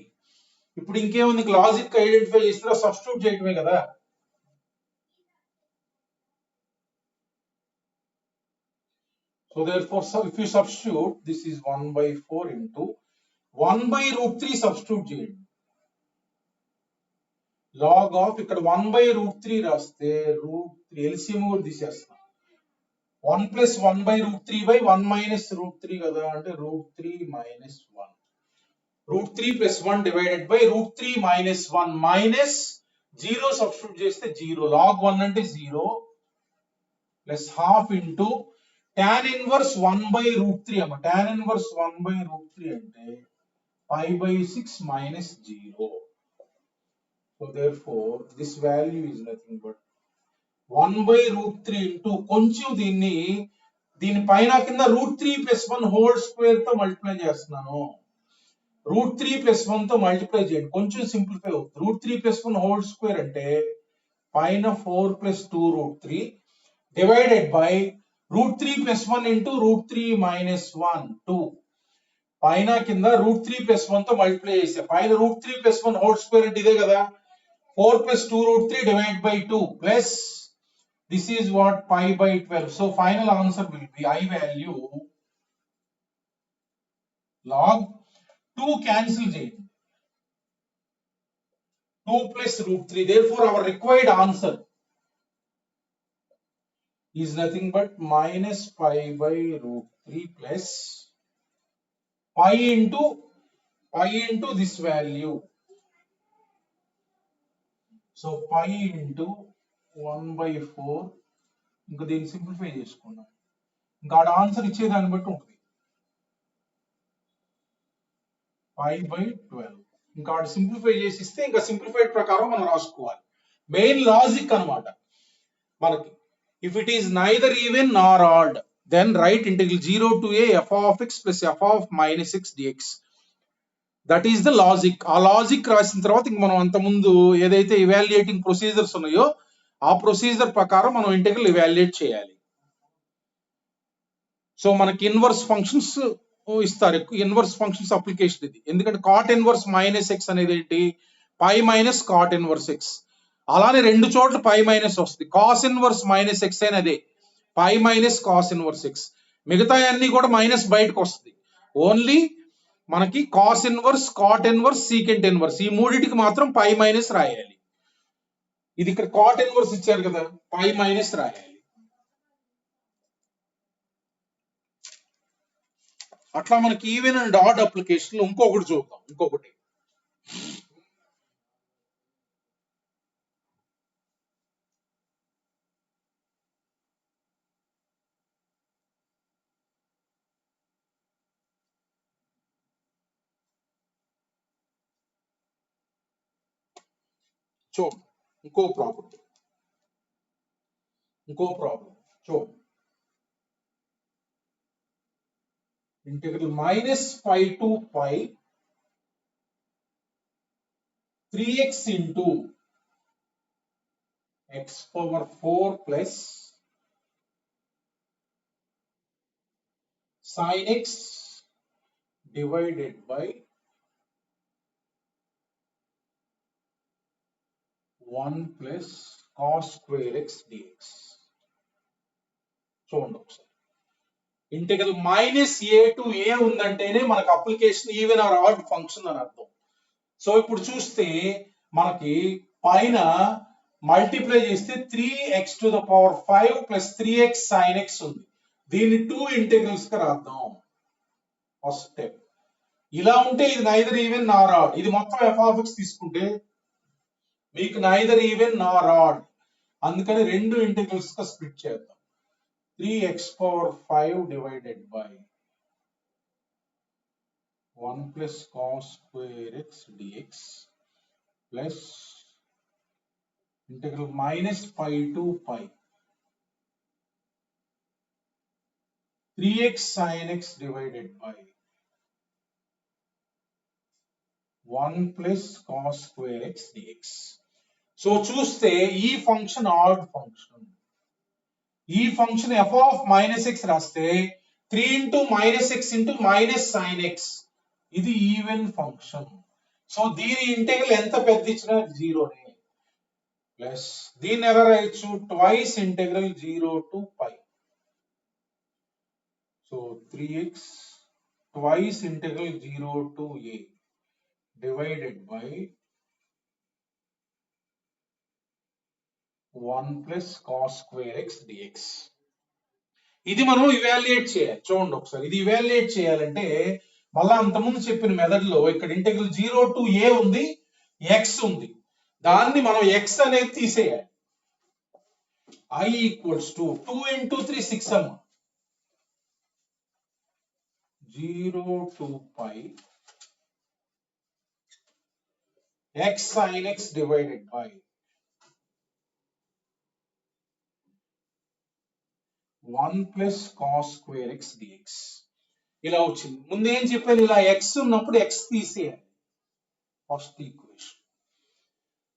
ఇప్పుడు ఇంకేముంది logic identify చేస్తే substitute చేయటమే కదా. So therefore if you substitute this is 1 by 4 into 1 by root 3 substitute చేయండి. log of ఇక్కడ 1 by root 3 రాస్తే root 3 LCM కూడా తీసేస్తాం. 1 plus 1 by root 3 by 1 minus root 3 కదా అంటే root 3 minus 1. root 3 plus 1 divided by root 3 minus 1 minus 0 substitute చేస్తే 0 log 1 అంటే 0 plus half into tan inverse 1 by root 3 అమ్మ tan inverse 1 by root 3 అంటే pi by 6 minus 0. So therefore this value is nothing but 1 by root 3 into కొంచెం దీని పైన కింద root 3 plus 1 whole square తో multiply చేస్తున్నాను. root 3 plus 1 తో multiply చేయండి కొంచెం సింప్లిఫై అవుతుంది. root 3 plus 1 whole square అంటే పైన 4 plus 2 root 3 divided by root 3 plus 1 into root 3 minus 1 2 పైన కింద root 3 plus 1 తో మల్టిప్లై చేస్తే పైన root 3 plus 1 whole square అంటే ఇదే కదా 4 plus 2 root 3 divided by 2 plus this is what pi by 12. So final answer will be I value log 2 cancel చేయండి 2 plus root 3. Therefore our required answer is nothing but minus pi by root 3 plus pi into this value. So pi into 1 by 4 ఇంకా దీన్ని simplify చేసుకున్నాం ఇంకా ఆడ answer ఇచ్చేదాన్ని బట్టి ఉంటుంది pi by 12 ఇంకా ఆడ సింప్లిఫై చేసి ఇస్తే ఇంకా సింప్లిఫైడ్ ప్రకారం మనం రాసుకోవాలి. మెయిన్ లాజిక్ అన్నమాట మనకి if it is neither even nor odd then write integral 0 to a f of x plus f of minus x dx. That is the logic. ఆ లాజిక్ రాసిన తర్వాత ఇంక మనం అంత ముందు ఏదైతే ఇవాల్యుయేటింగ్ ప్రొసీజర్స్ ఉన్నాయో ఆ ప్రొసీజర్ ప్రకారం మనం ఇంటిగ్రల్ ఇవాల్యుయేట్ చేయాలి. సో మనకి ఇన్వర్స్ ఫంక్షన్స్ ఇస్తారు, ఇన్వర్స్ ఫంక్షన్స్ అప్లికేషన్ ఇది. ఎందుకంటే కాట్ ఇన్వర్స్ మైనస్ ఎక్స్ అనేది ఏంటి pi minus cot inverse x. అలానే రెండు చోట్ల పై మైనస్ వస్తుంది. కాస్ ఇన్వర్స్ మైనస్ ఎక్స్ అయిన అదే pi minus cos inverse x. మిగతా అన్ని కూడా మైనస్ బయటకు వస్తుంది. ఓన్లీ మనకి cos inverse cot inverse secant inverse ఈ మూడిటికి మాత్రం పై మైనస్ రాయాలి. ఇది ఇక్కడ కాట్ ఇన్వర్స్ ఇచ్చారు కదా పై మైనస్ రాయాలి. అట్లా మనకి ఈవెన్ అండ్ ఆడ్ అప్లికేషన్ ఇంకొకటి చూద్దాం. ఇంకొకటి చూడండి. ఇంకో ప్రాబ్లం చూడండి. ఇంటిగ్రల్ minus 5 to pi 3x into x power 4 plus sin x divided by 1 plus cos square x dx. చూడండి ఒకసారి. Integral minus a to a ఉందంటేనే మనకు application even or odd function అని అర్థం. సో ఇప్పుడు చూస్తే మనకి పైన మల్టిప్లై చేస్తే 3x to the power 5 plus 3x sin x ఉంది. దీన్ని 2 ఇంటిగ్రల్స్ గా రాద్దాం. ఫస్ట్ స్టెప్ ఇలా ఉంటే ఇది నైదర్ ఈవెన్ నార్ ఆడ్. ఇది మొత్తం f of x తీసుకుంటే మీకు నైదర్ ఈవెన్ నార్ ఆడ్, అందుకని రెండు ఇంటిగ్రల్స్ గా స్ప్లిట్ చేద్దాం. 3x power 5 divided by 1 plus cos square x dx plus integral minus pi to pi 3x sin x divided by 1 plus cos square x dx. So చూస్తే ఈ function odd function, ఈ function f of minus x రాస్తే 3 into minus x into minus sin x, ఇది even function. So దీని integral ఎంత పెద్ద ఇచ్చినా జీరోనే, plus దీన్ని ఎలా రాయొచ్చు, twice integral 0 to pi. So 3x twice integral 0 to a divided by 1 plus cos square x dx. ఇది మనం ఇవాల్యుయేట్ చేయాలి. చూడండి ఒకసారి, ఇది ఇవాల్యుయేట్ చేయాలంటే మళ్ళా అంతకుముందు చెప్పిన మెథడ్ లో ఇక్కడ ఇంటిగ్రల్ 0 to a ఉంది, x ఉంది, దాన్ని మనం x అనేది తీసేయాలి. I equals to 2 into 3 6 అమ్మ, 0 to pi x sin x divided by 1 plus cos square x dx. ఇలా వచ్చింది. ముందు ఏం చెప్పాను, ఇలా x ఉన్నప్పుడు x తీసేయాలి.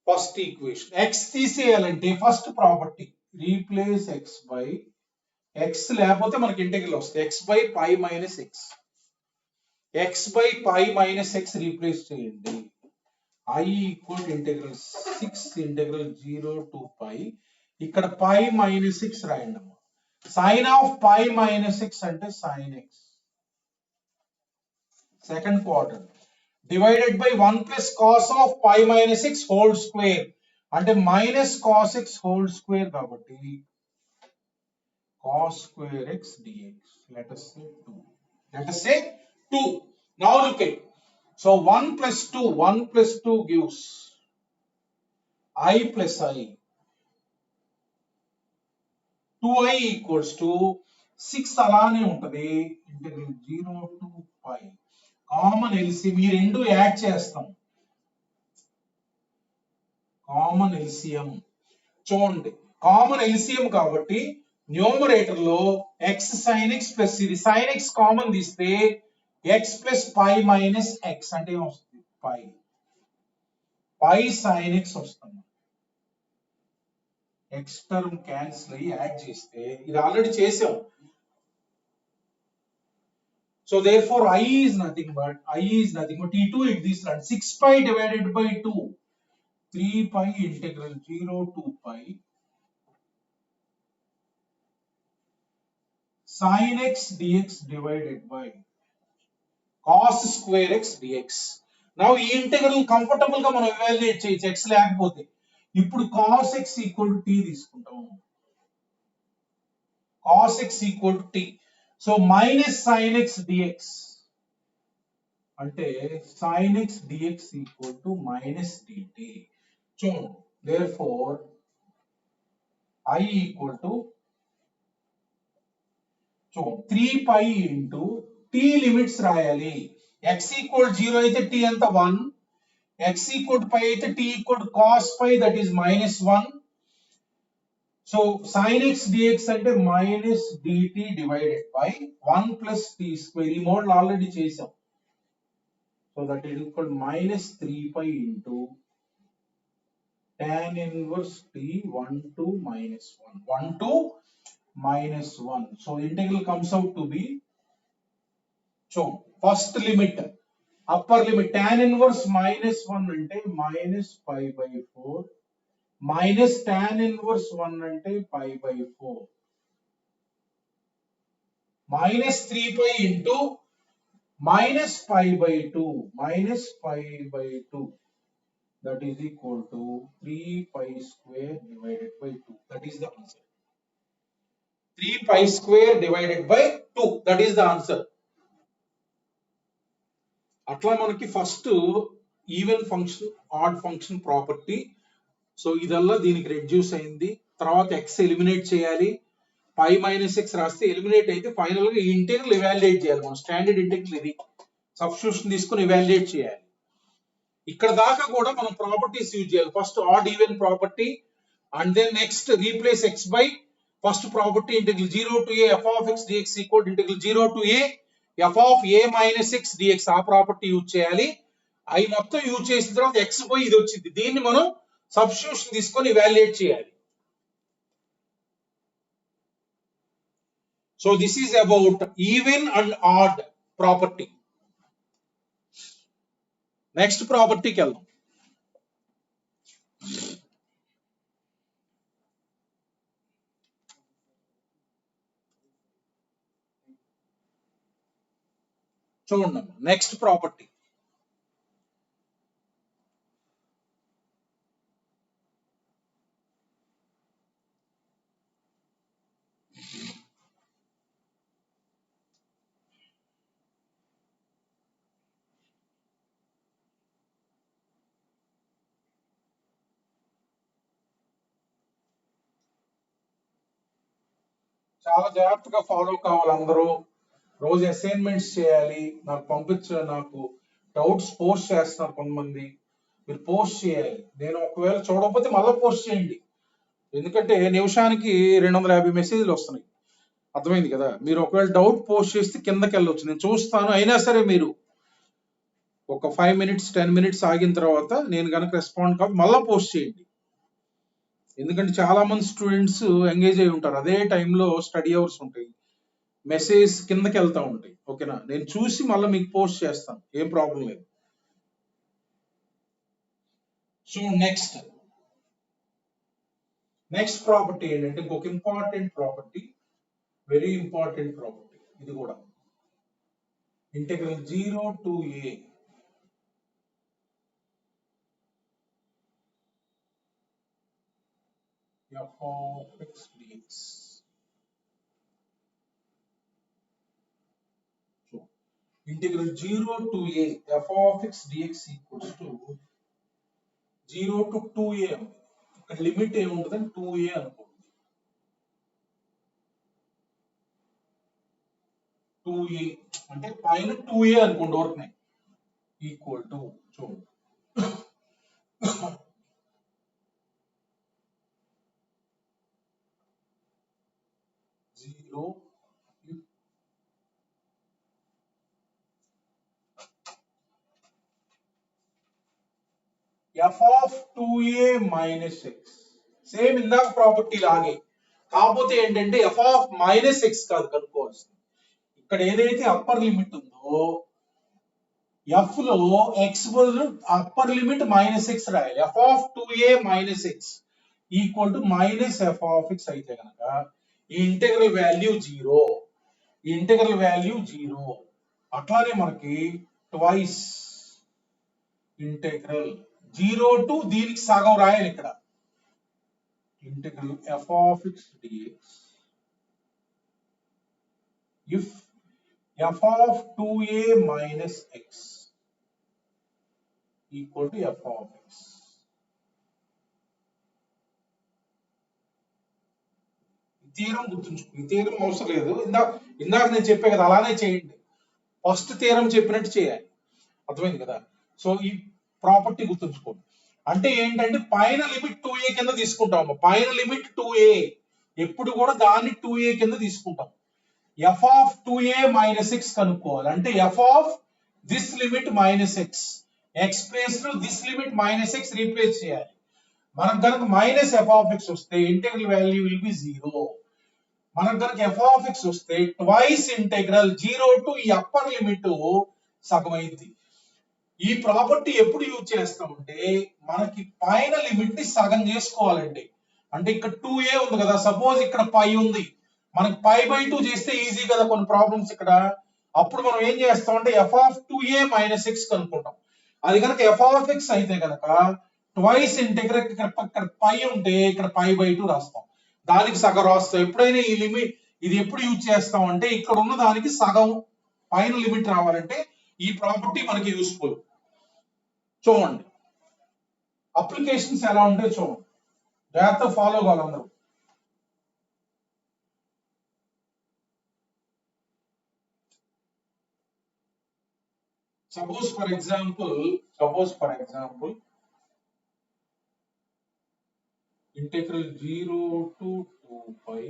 ఫస్ట్ ఈక్వేషన్ x తీసేయాలంటే first property replace x by x, లేకపోతే మనకి ఇంటిగ్రల్ వస్తుంది x by pi minus x. x by pi minus x replace చేయండి. I equal integral 6 integral 0 to pi, ఇక్కడ పై మైనస్ 6 రాయండి. సైన్ ఆఫ్ పై మైనస్ 6 అంటే sine x second quarter divided by 1 plus cos of pi minus 6 whole square అంటే minus cos x whole square, కాబట్టి cos square x dx. Let us say 2. Now look at, so 1 plus 2 gives I plus I. 2i equals to 6 అలానే ఉంటది, integral 0 to pi. Common LCM ఈ రెండు add చేస్తాం. Common LCM చూడండి, common LCM కాబట్టి numerator లో x sin x plus ఇది sin x common తీస్తే x plus pi minus x అంటే ఏమొస్తుంది, పై sin x వస్తుంది. x టర్మ్ క్యాన్సిల్ అయ్యి యాడ్ చేస్తే ఇది ఆల్రెడీ చేసాం. So therefore I is nothing but t2 it this run 6 pi divided by 2, 3 pi integral 0 to pi sin x dx divided by cos square x dx. Now ఈ integral comfortable గా మనం evaluate చేయొచ్చు x లేకపోతే. ఇప్పుడు cos x equal to t తీసుకుంటాం. cos x equal to t, so minus sin x dx అంటే sin x dx equal to minus dt. చూడండి, therefore I equal to 3 pi into t limits రాయాలి. x equal 0 అయితే t ఎంత 1, x equal pi అయితే t equal cos pi that is minus 1. So sin x dx అంటే minus dt divided by 1 plus t square. ఈ model already చేసాం. So that is equal minus 3 pi into tan inverse t 1 to minus 1 to minus 1. So integral comes out to be, so first limit upper limit tan inverse minus 1 అంటే minus pi by 4 minus tan inverse 1 అంటే pi by 4 minus 3 pi into minus pi by 2 that is equal to 3 pi square divided by 2. That is the answer. 3 pi square divided by 2, that is the answer. అట్లా మనకి first even function odd function property so ఇదల్లా దీనికి reduce అయింది. తర్వాత x eliminate చేయాలి, pi minus x రాస్తే eliminate అయితే final గా ఈ ఇంటిగ్రల్ ఇవాల్యుయేట్ చేయాలి. మనం స్టాండర్డ్ ఇంటిగ్రల్ ఇది సబ్స్టిట్యూషన్ తీసుకుని ఇవాల్యుయేట్ చేయాలి. ఇక్కడ దాకా కూడా మనం ప్రాపర్టీస్ యూజ్ చేయాలి. First odd even property and then next replace x by first property integral 0 to a f of x dx equal integral 0 to a f of a minus x dx ఆ property use చేయాలి. అవి మొత్తం use చేసిన తర్వాత X by ఇది వచ్చింది, దీన్ని మనం సబ్స్టిట్యూషన్ తీసుకొని ఇవాల్యుయేట్ చేయాలి. So this is about even and odd property. Next ప్రాపర్టీకి వెళ్దాం. చూడండి నెక్స్ట్ ప్రాపర్టీ. చాలా జాగ్రత్తగా ఫాలో కావాలి అందరూ. రోజు అసైన్మెంట్స్ చేయాలి, నాకు పంపించాలి. నాకు డౌట్స్ పోస్ట్ చేస్తున్నారు కొంతమంది, మీరు పోస్ట్ చేయాలి. నేను ఒకవేళ చూడకపోతే మళ్ళీ పోస్ట్ చేయండి, ఎందుకంటే నిమిషానికి 250 మెసేజ్లు వస్తున్నాయి. అర్థమైంది కదా? మీరు ఒకవేళ డౌట్ పోస్ట్ చేస్తే కిందకి వెళ్ళొచ్చు, నేను చూస్తాను. అయినా సరే మీరు ఒక 5 minutes 10 minutes ఆగిన తర్వాత నేను కనుక రెస్పాండ్ కాదు మళ్ళీ పోస్ట్ చేయండి. ఎందుకంటే చాలా మంది స్టూడెంట్స్ ఎంగేజ్ అయి ఉంటారు, అదే టైంలో స్టడీ అవర్స్ ఉంటాయి, మెసేజ్ కిందకి వెళ్తా ఉంటాయి. ఓకేనా? నేను చూసి మళ్ళీ మీకు పోస్ట్ చేస్తాను, ఏం ప్రాబ్లం లేదు. సో నెక్స్ట్ ప్రాపర్టీ ఏంటంటే ఇంకొక important property, very important property ఇది కూడా. Integral 0 to a f of x dx. So integral 0 to a f of x dx equals to 0 to 2a. ఇక్కడ లిమిట్ ఏముంటుందని 2a అనుకోండి. 2a అంటే పైన 2a అనుకోండి ఊరికనే, ఈక్వల్ టు చూడండి zero f of 2a minus x. Same ఇందాక property లాగే, కాకపోతే ఏంటంటే f of minus x కాదు కనుక్కోవాల్సింది. ఇక్కడ ఏదైతే అప్పర్ లిమిట్ ఉందో f లో x బదులు అప్పర్ లిమిట్ మైనస్ x రాయాలి. f of 2a minus x equal to minus f of x అయితే కనుక ఈ ఇంటెగ్రల్ వాల్యూ 0, ఈ ఇంటెగ్రల్ వాల్యూ 0. అట్లానే మనకి ట్వైస్ ఇంటెగ్రల్ 0 టు దీనికి సగం రాయాలి ఇక్కడ, integral f of x dx if f of 2a minus x equal to f of x. Theorem గుర్తుంచుకో, ఈ థీరం అవసరం లేదు, ఇందాక నేను చెప్పే కదా అలానే చేయండి. ఫస్ట్ థీరం చెప్పినట్టు చేయాలి, అర్థమైంది కదా? సో ఈ ప్రాపర్టీ గుర్తుంచుకోండి. అంటే ఏంటంటే పైన లిమిట్ 2a కింద తీసుకుంటాము. పైన లిమిట్ 2a ఎప్పుడు కూడా దాన్ని 2a కింద తీసుకుంటాం. f of 2a minus x కనుక్కోవాలి. అంటే f of this limit minus x, x place లో this limit minus x replace చేయాలి. మనకు కనుక మైనస్ f of x వస్తే ఇంటెగ్రల్ వాల్యూ విల్ బి 0. మనకు కనుక f of x వస్తే ట్వైస్ ఇంటెగ్రల్ 0 టు ఈ అప్పర్ లిమిట్ సగం అయింది. ఈ ప్రాపర్టీ ఎప్పుడు యూజ్ చేస్తామంటే మనకి పైన లిమిట్ ని సగం చేసుకోవాలండి. అంటే ఇక్కడ 2a ఉంది కదా, సపోజ్ ఇక్కడ పై ఉంది, మనకి పై బై 2 చేస్తే ఈజీ కదా కొన్ని ప్రాబ్లమ్స్ ఇక్కడ. అప్పుడు మనం ఏం చేస్తాం అంటే f of 2a minus x కనుక్కుంటాం. అది కనుక f of x అయితే కనుక ట్వైస్ ఇంటెగ్రల్ ఇక్కడ పై ఉంటే ఇక్కడ పై బై 2 రాస్తాం, దానికి సగం రాస్తాం. ఎప్పుడైనా ఈ లిమిట్ ఇది ఎప్పుడు యూజ్ చేస్తాం అంటే ఇక్కడ ఉన్న దానికి సగం పైన లిమిట్ రావాలంటే ఈ ప్రాపర్టీ మనకి యూస్ఫుల్. చూడండి అప్లికేషన్స్ ఎలా ఉంటాయో చూడండి, జాగ్రత్త ఫాలో కావాలి అందరూ. Suppose for example, integral 0 to 2 pi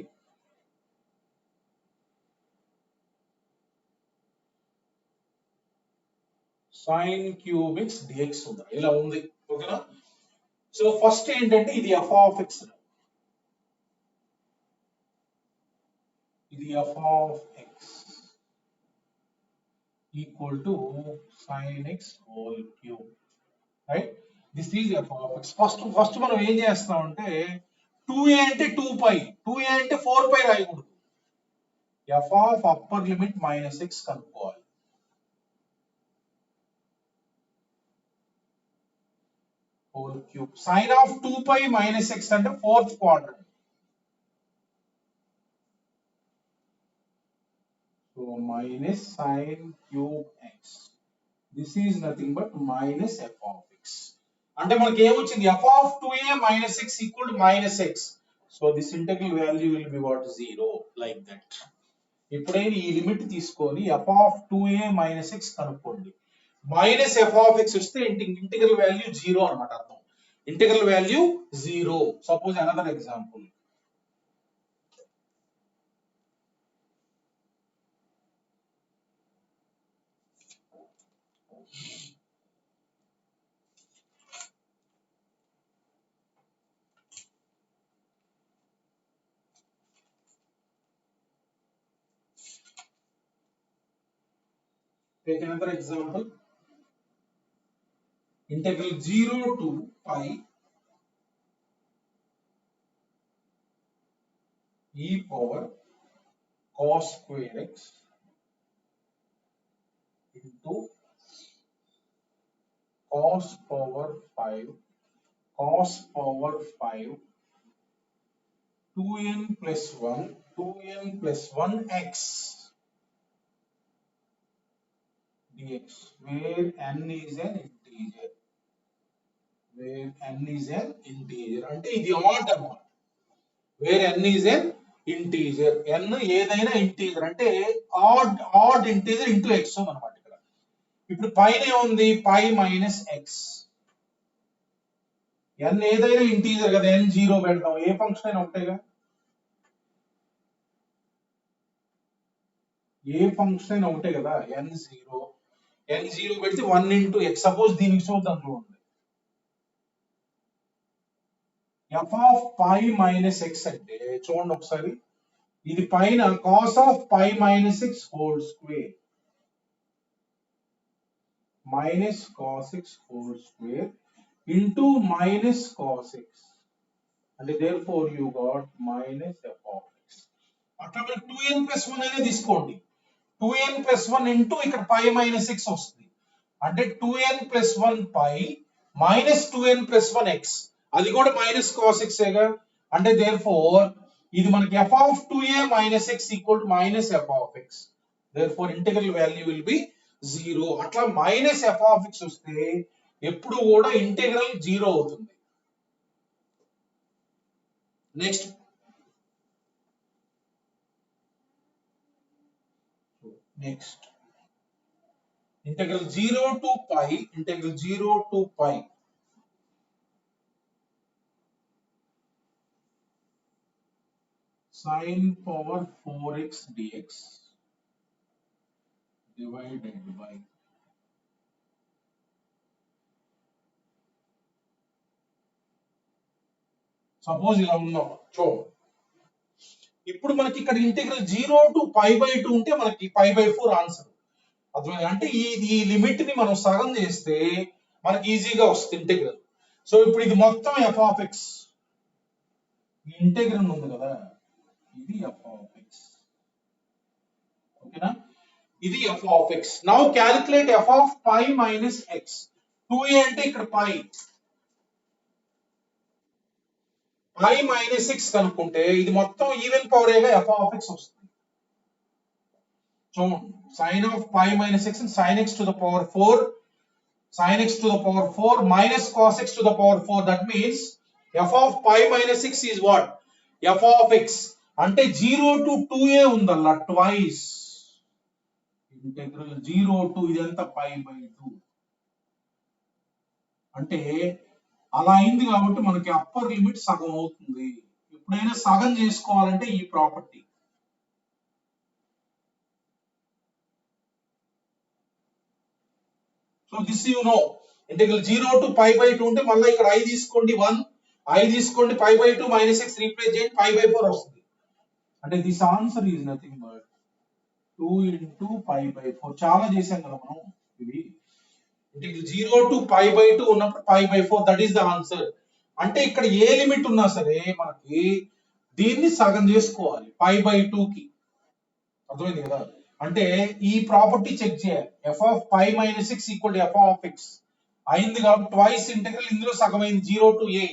sin cube x dx ఉందా, ఇలా ఉంది. ఓకేనా? సో ఫస్ట్ ఏంటంటే ఇది f of x, ఇది f of x equal to sin x whole cube, right? This is f of x. First మనం ఏం చేస్తామంటే 2a అంటే 2 pi, 2a అంటే 4 pi రాయకూడదు. f of upper limit minus x కనుక్కోవాలి. whole cube. Sin of 2 pi minus x అంటే fourth quadrant. So minus sin cube x. This is nothing but minus f of x. అంటే మనకి ఏమొచ్చింది, f of 2a minus x equal to minus x. So this integral value will be what, 0, like that. ఇప్పుడైనా ఈ limit తీసుకొని f of 2a minus x కనుక్కోండి. Minus f of x వస్తే integral value 0 అన్నమాట అర్థం. Integral value 0. Suppose another example. Take another example. Integral 0 to pi e power cos square x into cos power 5 2n plus 1 x dx, where n is an integer. అంటే ఇది add అన్నమాట. where n is an integer, n ఏదైనా integer అంటే odd integer into x అన్నమాట ఇక్కడ. ఇప్పుడు పైన ఏముంది, పై మైనస్ x. n ఏదైనా ఇంటీజర్ కదా, n 0 పెడతాం, ఏ ఫంక్షన్ అయినా ఒకటేగా, ఏ ఫంక్షన్ అయినా ఒకటే కదా. n 0 పెడితే 1 ఇంటూ x. సపోజ్ దీనికి చూద్దాం, చూడండి, f of pi minus x అంటే చూడండి ఒకసారి, ఇది పైన cos of pi minus x whole square minus cos x whole square into minus cos x, అంటే therefore you got minus f of x. అట్లా 2n plus 1 అనేది తీసుకోండి, 2n plus 1 into ఇక్కడ pi minus x వస్తుంది, అంటే 2n plus 1 pi minus 2n plus 1 x, అది కూడా minus cos x ఏగా, అంటే therefore ఇది మనకి f of 2a minus x equal to minus f of x. therefore integral value will be 0. అట్లా మైనస్ f of x వస్తే ఎప్పుడు కూడా ఇంటెగ్రల్ 0 అవుతుంది. Next integral 0 to pi sin power 4x dx divided by suppose ఇలా ఉన్నాం చో. ఇప్పుడు మనకి ఇక్కడ ఇంటెగ్రల్ 0 to pi by 2 ఉంటే మనకి pi by 4 ఆన్సర్. అర్థమైంది? అంటే ఈ లిమిట్ ని మనం సగం చేస్తే మనకి ఈజీగా వస్తుంది ఇంటెగ్రల్. సో ఇప్పుడు ఇది మొత్తం f of x, ఈ ఇంటెగ్రల్ ఉంది కదా, ఇది f of x. ఓకేనా? ఇది f of x. Now calculate f of pi minus x. 2a అంటే ఇక్కడ pi minus x కనుక్కుంటే ఇది మొత్తం ఈవెన్ పవర్ ఏగా f of x వస్తుంది. సో sin of pi minus x and sin x to the power 4 sin x to the power 4 minus cos x to the power 4. That means f of pi minus 6 is what? F of x. అంటే 0 to 2a ఉందల్లా twice. Integral 0 to ఇదంతా pi by 2. అంటే అలా అయింది కాబట్టి మనకి upper limit సగం అవుతుంది. ఎప్పుడైనా సగం చేసుకోవాలంటే ఈ property. So this you know. Integral 0 to pi by 2 ఉంటే మళ్ళీ ఇక్కడ i తీసుకోండి 1, i తీసుకోండి pi by 2 minus x replace చేయండి pi by 4 వస్తుంది. అంటే this answer is nothing but 2 into pi by 4. చాలా చేసాం కదా మనం ఇది. ఇంటెగ్రల్ 0 to pi by 2 ఉన్నప్పుడు pi by 4, that is the answer. అంటే ఇక్కడ ఏ లిమిట్ ఉన్నా సరే మనకి దీన్ని సగం చేసుకోవాలి pi by 2 కి. అర్థమైంది కదా? అంటే ఈ ప్రాపర్టీ చెక్ చేయాలి. f of pi minus 6 equal to f of x అయింది కాబట్టి ట్వైస్ ఇంటెగ్రల్ ఇందులో సగం అయింది 0 to a.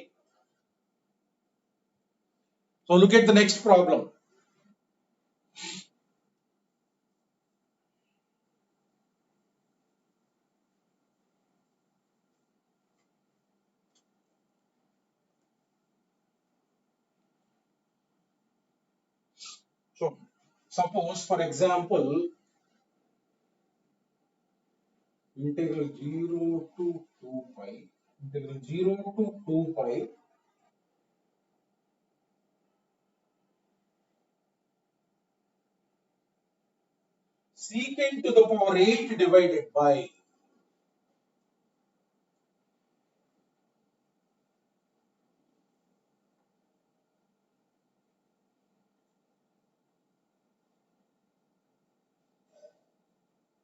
So look at the next problem. So suppose for example integral 0 to 2 pi, integral 0 to 2 pi secant to the power 8 divided by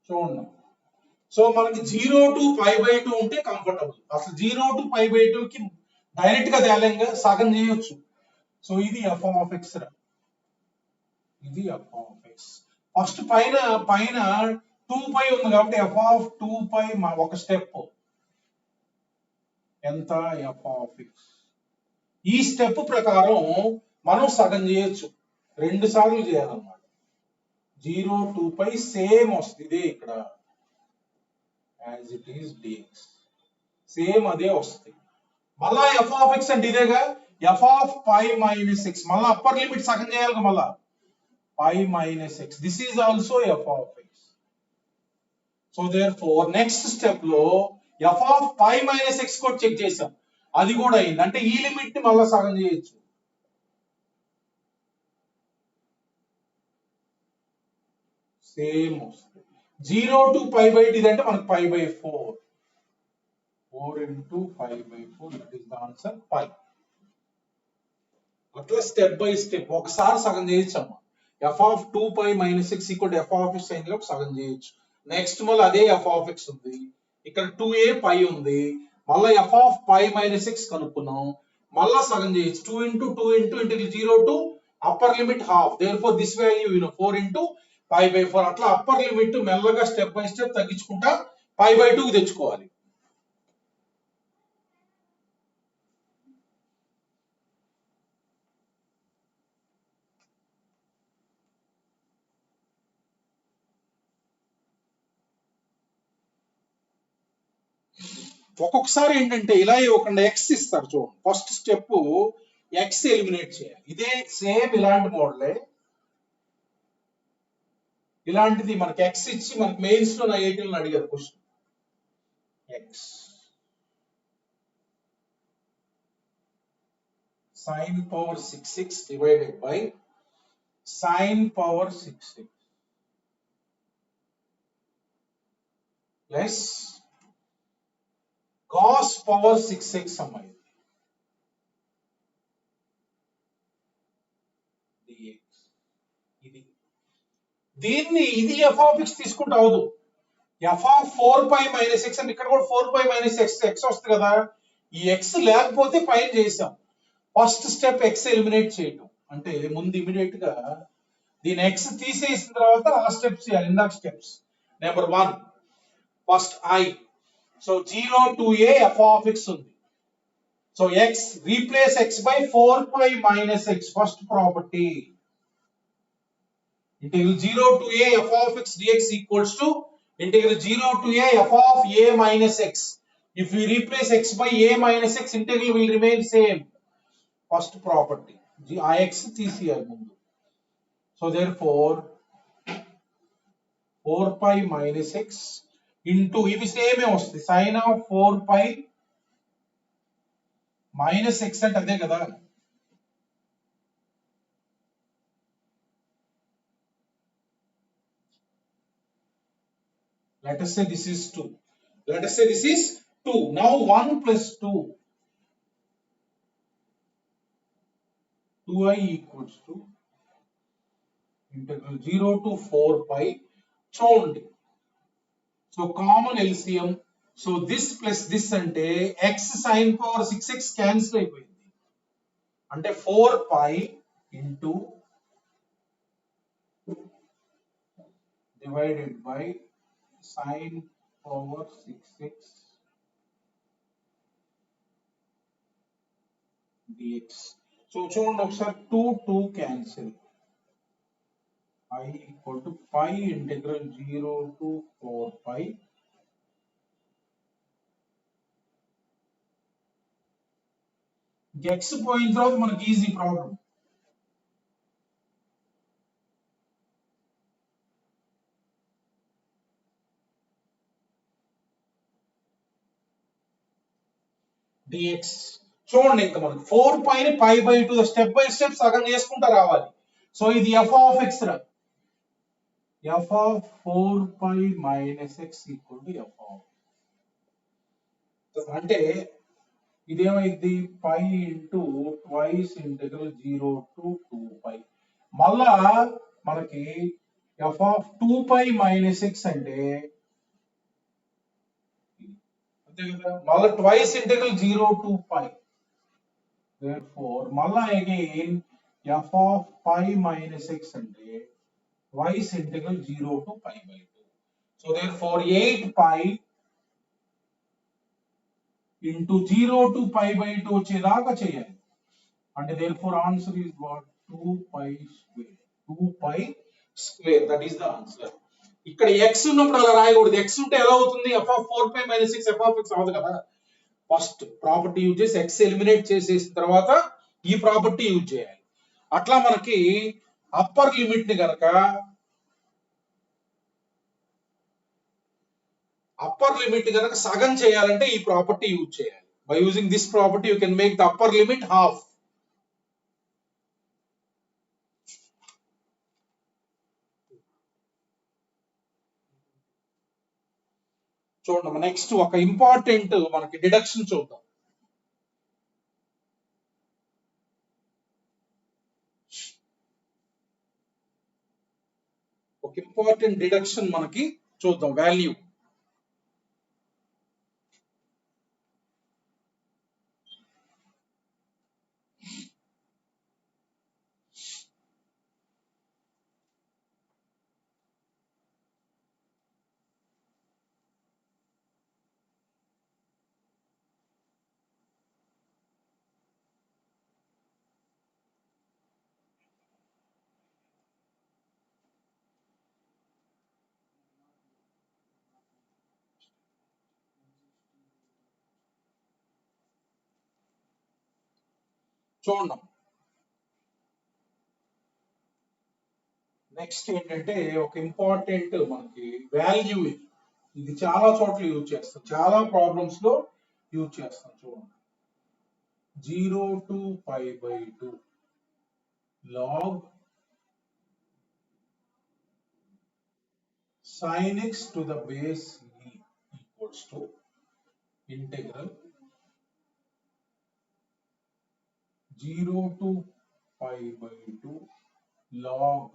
చూడండి. So మనకి 0 to pi by 2 ఉంటే comfortable. అసలు 0 to pi by 2 కి direct గా తేలంగా సగం చేయొచ్చు. So ఇది f of x రా, ఇది f of x. ఫస్ట్ పైన 2 pi ఉంది కాబట్టి f of 2 pi ఒక స్టెప్ ఎంత f of x. ఈ స్టెప్ ప్రకారం మనం సగం చేయొచ్చు, 2 సార్లు చేయాలన్నమాట. 0 2 pi సేమ్ వస్తుంది, ఇదే ఇక్కడ as it is dx same అదే వస్తుంది. మళ్ళా f of x అంటే ఇదేగా f of pi minus x, మళ్ళా అప్పర్ లిమిట్ సగం చేయాలి మళ్ళా pi minus x. This is also f of x. So therefore next step లో f of pi minus x కూడా చెక్ చేసాం, అది కూడా అయింది. అంటే ఈ లిమిట్ ని మళ్ళా సగం చేయొచ్చు. సేమ్ వస్తుంది. 0 to pi by 2 ఇదంటే మనకు pi by 4. 4 into pi by 4, that is the answer pi. అట్లా స్టెప్ బై స్టెప్ ఒకసారి సగం చేయొచ్చు అమ్మా. f of 2 pi minus 6 equal to f of x అయింది కాబట్టి సగం చేయొచ్చు. నెక్స్ట్ మళ్ళీ అదే f of x ఉంది, ఇక్కడ 2a pi ఉంది, మళ్ళీ f of pi minus 6 కనుక్కున్నాం, మళ్ళా సగం చేయొచ్చు. 2 into 2 into integral 0 to upper limit half, therefore this value 4 into pi by 4. అట్లా అప్పర్ లిమిట్ మెల్లగా స్టెప్ బై స్టెప్ తగ్గించుకుంటా pi by 2 కి తెచ్చుకోవాలి. ఒక్కొక్కసారి ఏంటంటే ఇలా ఇవ్వకుండా ఎక్స్ ఇస్తారు చూడండి. ఫస్ట్ స్టెప్ ఎక్స్ ఎలిమినేట్ చేయాలి. ఇదే సేమ్ ఇలాంటి మోడలే, ఇలాంటిది మనకి ఎక్స్ ఇచ్చి మనకి మెయిన్స్ లో 18 లో అడిగారు question. X sin power 6x divided by sin power 6x plus cos power 6x అమ్మాయి dx. దీన్ని ఇది f of x తీసుకుంటే అవదు. f of 4 pi minus x అంటే ఇక్కడ కూడా 4 pi minus x వస్తుంది కదా. ఈ x లేకపోతే పైన చేసాం. ఫస్ట్ స్టెప్ x ఎలిమినేట్ చేయటం అంటే ముందు ఇమిడియట్ గా దీని x తీసేసిన తర్వాత ఆ స్టెప్స్ చేయాలి. ఇందాక steps number 1 first I. So 0 to a f of x ఉంది. So x replace x by 4 pi minus x, first property. Integral 0 to a f of x dx equals to Integral 0 to a f of a minus x. If we replace x by a minus x, integral will remain same. First property. Ix తీసియాలి ముందు. So therefore 4 pi minus x into ఇవి సేమే వస్తాయి. Sin of 4 pi minus x అంటే అదే కదా. Let us say this is 2. Let us say this is 2. Now 1 plus 2. 2i equals to integral 0 to 4 pi చూడండి. So common LCM. So this plus this అంటే x sin power 6x cancel అయిపోయింది. అంటే 4 pi into divided by sin power 6x dx. So చూడండి ఒకసారి 2 cancel. I equal to pi integral 0 to 4 pi x పోయిన తర్వాత మనకి easy problem. dx చూడండి ఇంకా మనకి 4 pi ని pi by 2 step by step సగం చేసుకుంటా రావాలి. సో ఇది f of x రా. f of 4 pi minus x equal to f of అంటే ఇదేమైంది pi into twice integral 0 to 2 pi. మళ్ళా మనకి f of 2 pi minus x అంటే అంతే కదా. మళ్ళా twice integral 0 to pi. Therefore మళ్ళా again f of pi minus x అంటే twice integral 0 to pi by 2. So therefore 8 pi into 0 to pi by 2 వచ్చేదాకా చేయాలి. అంటే therefore answer is what 2 pi square. 2 pi square, that is the answer. ఇక్కడ x ఉన్నప్పుడు అలా రాయకూడదు. x ఉంటే ఎలా అవుతుంది? f of 4 pi minus 6 f of x అవదు కదా. ఫస్ట్ ప్రాపర్టీ యూజ్ చేసి x ఎలిమినేట్ చేసేసిన తర్వాత ఈ ప్రాపర్టీ యూజ్ చేయాలి. అట్లా మనకి అప్పర్ లిమిట్ ని గనక సగం చేయాలంటే ఈ ప్రాపర్టీ యూజ్ చేయాలి. By using this property you can make the upper limit half. చూడండి నెక్స్ట్ ఒక ఇంపార్టెంట్ మనకి డిడక్షన్ చూద్దాం. ఒక ఇంపార్టెంట్ డిడక్షన్ మనకి చూద్దాం. వాల్యూ చూడండి. నెక్స్ట్ ఏంటంటే ఒక ఇంపార్టెంట్ మనకి వాల్యూ ఇది చాలా చోట్ల యూజ్ చేస్తాం, చాలా ప్రాబ్లమ్స్ లో యూజ్ చేస్తాం. చూడండి 0 to pi by 2 log sin x to the base e equals to integral 0 to pi by 2 log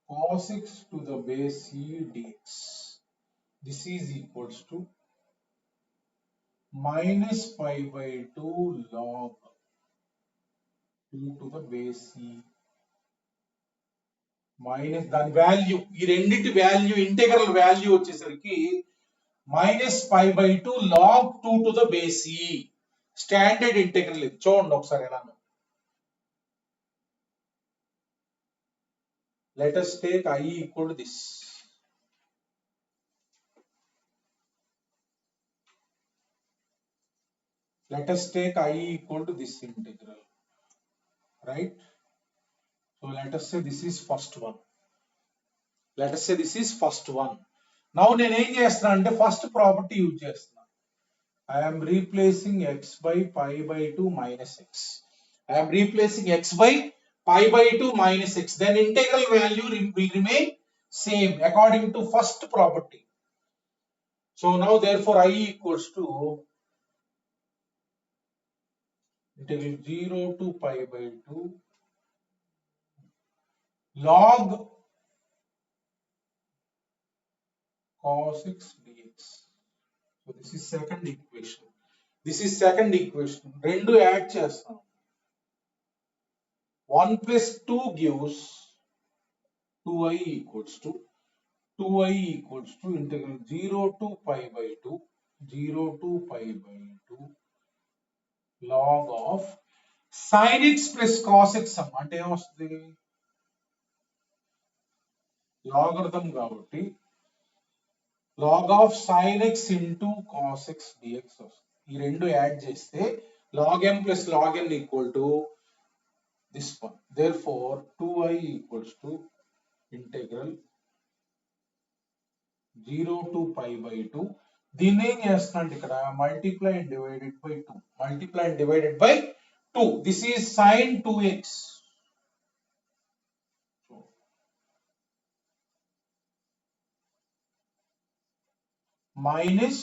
cos x to the base e dx. This is equals to minus pi by 2 log 2 to the base e minus దాని value, ఈ రెండింటి value integral value వచ్చేసరికి minus pi by 2 log 2 to the base e. Standard integral ఇది. చూడండి ఒకసారి ఎలా Let us take I equal to this. Let us take I equal to this integral, right? So let us say this is first one. Let us say this is first one. Now నేను ఏం చేస్తున్నా అంటే first property use చేస్తున్నా. I am replacing x by pi by 2 minus x. I am replacing x by pi by 2 minus x. Then integral value will remain same according to first property. So now therefore I equals to integral 0 to pi by 2 log cos x dx. So this is second equation. This is second equation. రెండు add చేస్తాం. 1 plus 2 gives 2i equals to 2i equals to integral 0 to pi by 2 0 to pi by 2 log of sin x plus cos x అంటే ఏమొస్తుంది logarithm కాబట్టి log of sin x into cos x dx వస్తుంది. ఈ రెండు add చేస్తే log m plus log n equal to this one. Therefore 2i equals to integral 0 to pi by 2. దీన్ని ఏం చేస్తున్నాంటే ఇక్కడ multiply and divided by 2. Multiply and divided by 2. This is sin 2x. So, minus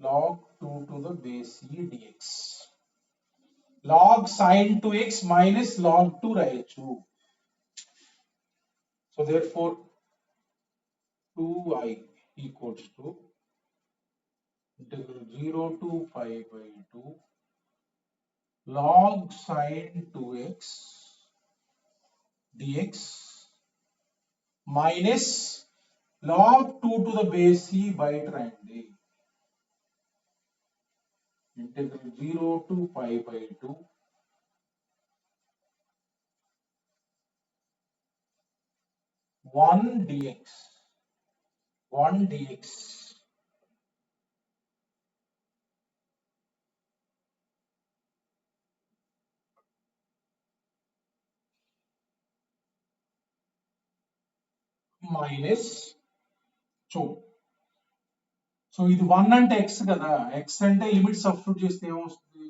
log 2 to the base e dx. Log sin 2x minus log 2 రాయొచ్చు. So therefore 2i equals to integral 0 to pi by 2 log sin 2x dx minus log 2 to the base e బయట రండి. Integral 0 to pi by 2 1 dx 1 dx minus 2. So ఇది 1 అంటే x కదా, x అంటే limit substitute చేస్తే ఏమొస్తుంది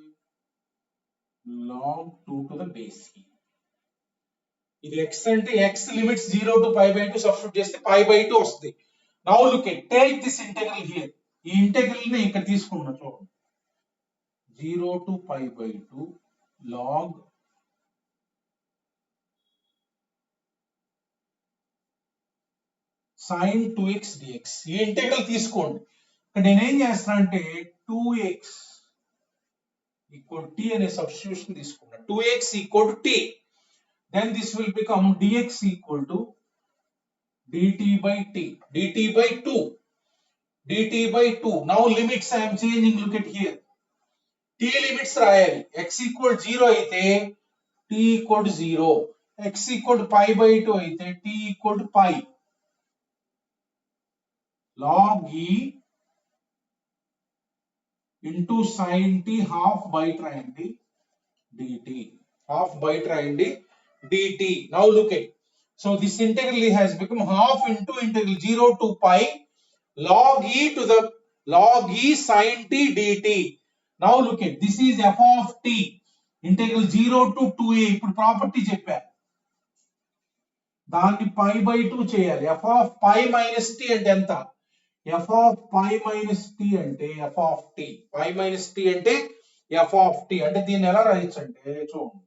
log 2 to the base e. ఇది x అంటే x limits 0 to pi by 2 substitute చేస్తే pi by 2 వస్తుంది. Now look at take this integral here. ఈ ఇంటెగ్రల్ ని ఇక్కడ తీసుకున్నా చూడండి. 0 to pi by 2 log sin 2x dx. ఈ ఇంటెగ్రల్ తీసుకోండి. ఇక్కడ నేనేం చేస్తున్నా అంటే 2x equal t అనే సబ్స్టిట్యూషన్ తీసుకున్నా. 2x equal to t. Then this will become dx equal to dt by t. dt by 2. dt by 2. Now limits I am changing. Look at here. t limits రాయాలి. x equal 0 అయితే t equal to 0. x equal to pi by 2 అయితే t equal to pi. Log e into sin t half బయట రాయండి dt. Half బయట రాయండి dt. Now look at. So this integral has become half into integral 0 to pi log e to the log e sin t dt. Now look at. This is f of t. Integral 0 to 2a. ఇప్పుడు property చెప్పా. దాన్ని pi by 2 చేయాలి. f of pi minus t అంటే ఎంత? f of pi minus t అంటే f of t. pi minus t అంటే f of t. అంటే దీన్ని ఎలా రాయొచ్చు అంటే చూడండి.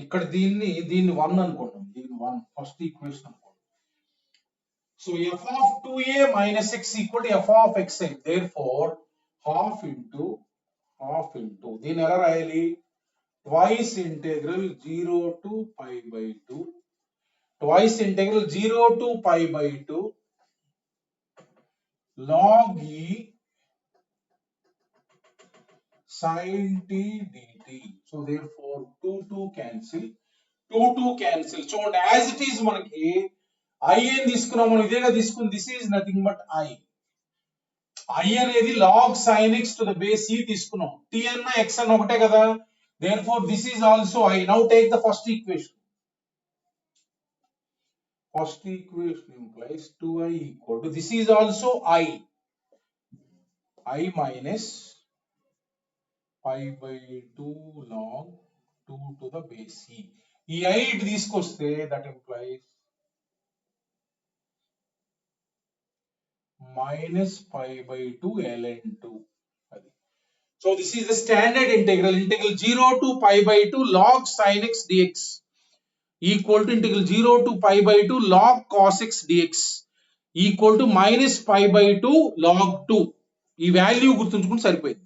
ఇక్కడ దీన్ని 1 అనుకుంటాం. దీన్ని 1 ఫస్ట్ ఈక్వేషన్ అనుకుంటాం. So f of 2a minus x equal to f of xi. Therefore half into దీన్ని ఎలా రాయాలి? Twice integral 0 to pi by 2 twice integral 0 to pi by 2 log e sin t dt. So therefore 2 cancel, 2 cancel. చూడండి as it is మనకి I అని తీసుకున్నాం, మనం ఇదేగా తీసుకుంది. This is nothing but I అనేది log sin x to the base e తీసుకున్నాం. t అన్న x అన్న ఒకటే కదా. Therefore this is also I. Now take the first equation. First equation implies 2i equal to, this is also I minus pi by 2 log 2 to the base e. ఈ I ఇటు తీసుకొస్తే that implies minus pi by 2 ln 2. So this is the standard integral 0 to pi by 2 log sin x dx equal to integral 0 to pi by 2 log cos x dx equal to minus pi by 2 log 2. ఈ value గుర్తుంచుకుంటే సరిపోయింది.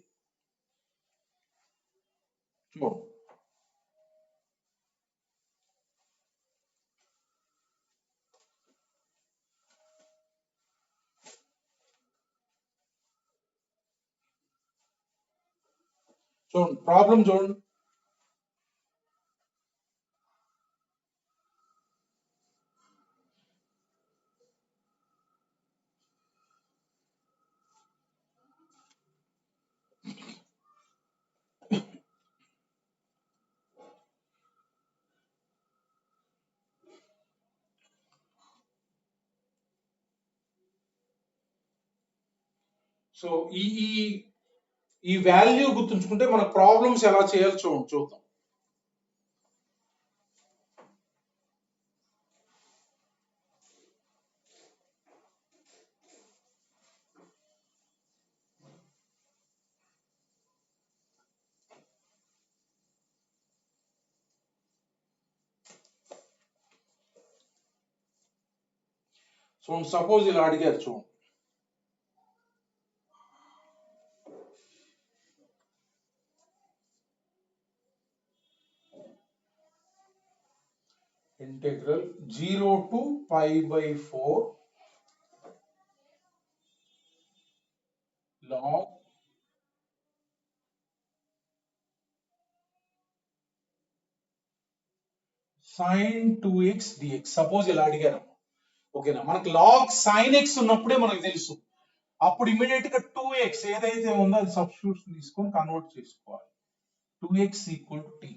చూడండి problem చూడండి. So ఈ value గుర్తుంచుకుంటే మన problems ఎలా చేయాలో చూద్దాం. సో సపోజ్ ఇలా అడిగారు చూడండి. Integral 0 to pi by 4 log sin 2x dx. Suppose ఇలా అడిగారు. ఓకేనా, మనకు log sin x ఉన్నప్పుడే మనకు తెలుసు. అప్పుడు ఇమీడియట్ గా 2x ఏదైతే ఉందో అది సబ్స్టిట్యూషన్ తీసుకొని కన్వర్ట్ చేసుకోవాలి. 2x equal to t.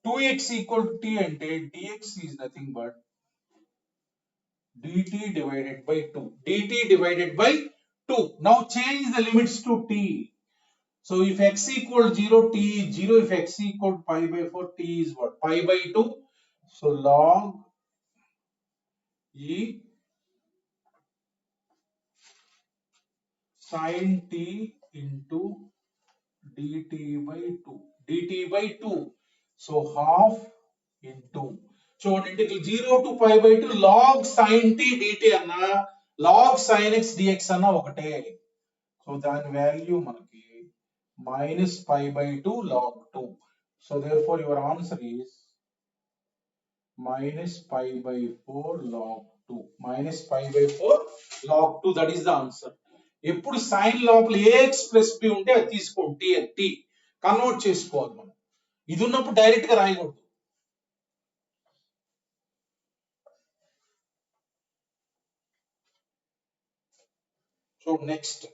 2x equal to t అంటే dx is nothing but dt divided by 2. dt divided by 2. Now change the limits to t. So if x equal 0, t is 0. If x equal pi by 4, t is what? Pi by 2. So log e sin t into dt by 2. dt by 2. So half into. So integral 0 to pi by 2 log sin t dt అన్న log sin x dx అన్న ఒకటే. So దాని value మనకి minus pi by 2 log 2. So therefore your answer is minus pi by 4 log 2. Minus pi by 4 log 2. That is the answer. ఎప్పుడు sign లోపల ax plus b ఉంటే అది తీసుకోండి, t convert చేసుకోవాలి మనం. ఇది ఉన్నప్పుడు డైరెక్ట్ గా రాయకూడదు. So next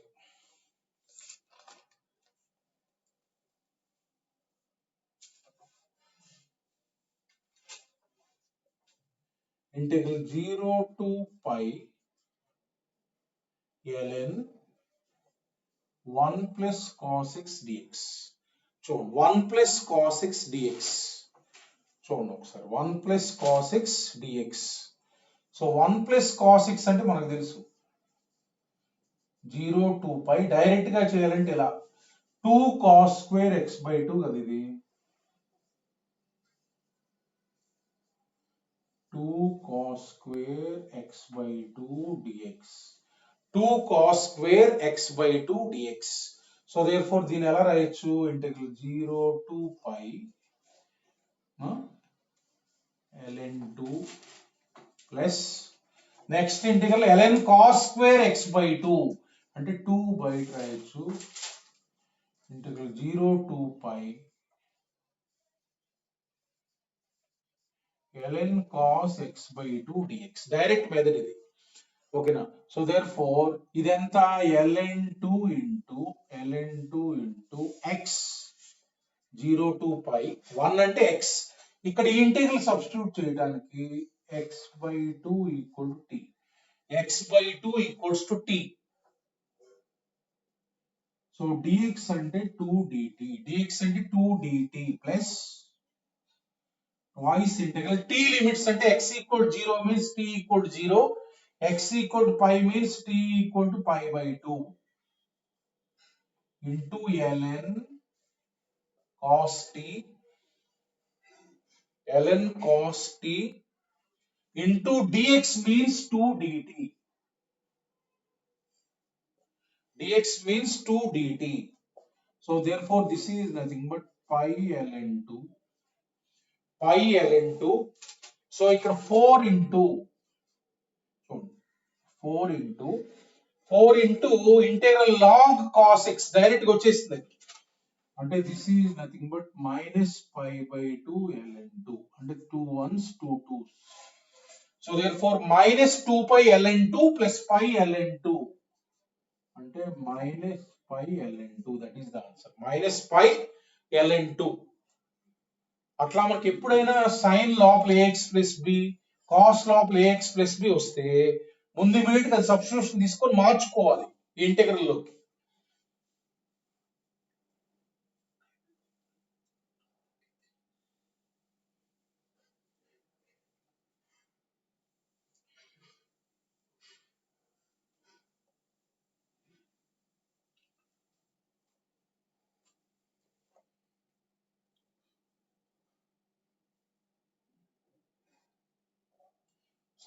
integral 0 to pi ln 1 plus cos x dx. చూడండి 1 plus cos x dx. చూడండి ఒకసారి 1 plus cos x dx. So 1 plus cos x అంటే మనకు తెలుసు 0 to pi. డైరెక్ట్ గా చేయాలంటే ఇలా 2 cos square x by 2 కదా ఇది. 2 cos square x by 2 dx. 2 cos square x by 2 dx. So therefore దీని ఎలా రాయొచ్చు? Integral 0 to pi ln 2 plus next integral ln cos square x by 2 అంటే 2 బయట రాయొచ్చు. Integral 0 to pi ln cos x by 2 dx. Direct method ఇది. ఓకేనా? So there four ఇదెంత ln2 x 0 to pi 1 అంటే x. ఇక్కడ ఈ ఇంటిగ్రల్ సబ్స్టిట్యూట్ చేయడానికి x by 2 equal to t. x by 2 equals to t. So dx అంటే 2 dt. dx అంటే 2 dt plus twice integral t limits అంటే x equal to 0 means t equal to 0. X equal to pi means t equal to pi by 2 into ln cos t into dx means 2 dt. dx means 2 dt. So therefore this is nothing but pi ln2. So ఇక్కడ 4 into integral log cos x direct గా వచ్చేసింది. అంటే this is nothing but minus pi by 2 ln2. అంటే 2 1s 2 2s. So therefore minus 2 pi ln2 plus pi ln2. అంటే minus pi ln2. That is the answer. Minus pi ln2. అట్లా మనకి ఎప్పుడైనా sin లోపల ax plus b, cos లోపల ax plus b వస్తే ముందు immediate గా సబ్స్టిట్యూషన్ తీసుకొని మార్చుకోవాలి ఈ ఇంటెగ్రల్ లోకి.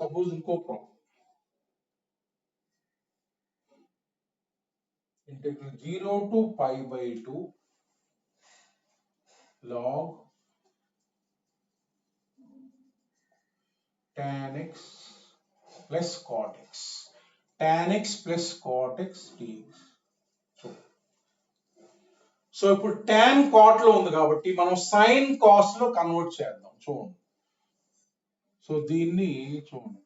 సపోజ్ ఇంకో problem. integral 0 to pi by 2 log tan x plus cot x. tan x plus cot x dx. So ఇప్పుడు tan cot లో ఉంది కాబట్టి మనం sin cos లో కన్వర్ట్ చేద్దాం. చూడండి. సో దీన్ని చూడండి.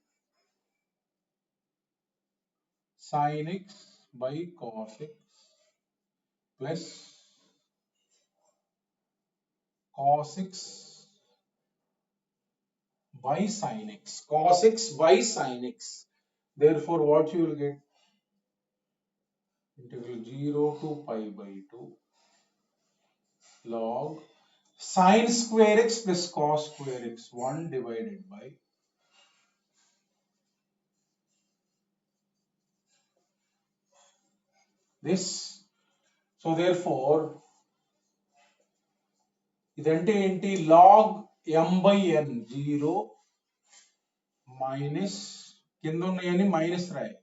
sin x by cos x plus cos x by sin x. cos x by sin x. Therefore what you will get? Integral 0 to pi by 2 log sin square x plus cos square x 1 divided by this. So therefore ఇదంటే ఏంటి? log m by n 0 minus కింద ఉన్నాయని minus రాయి.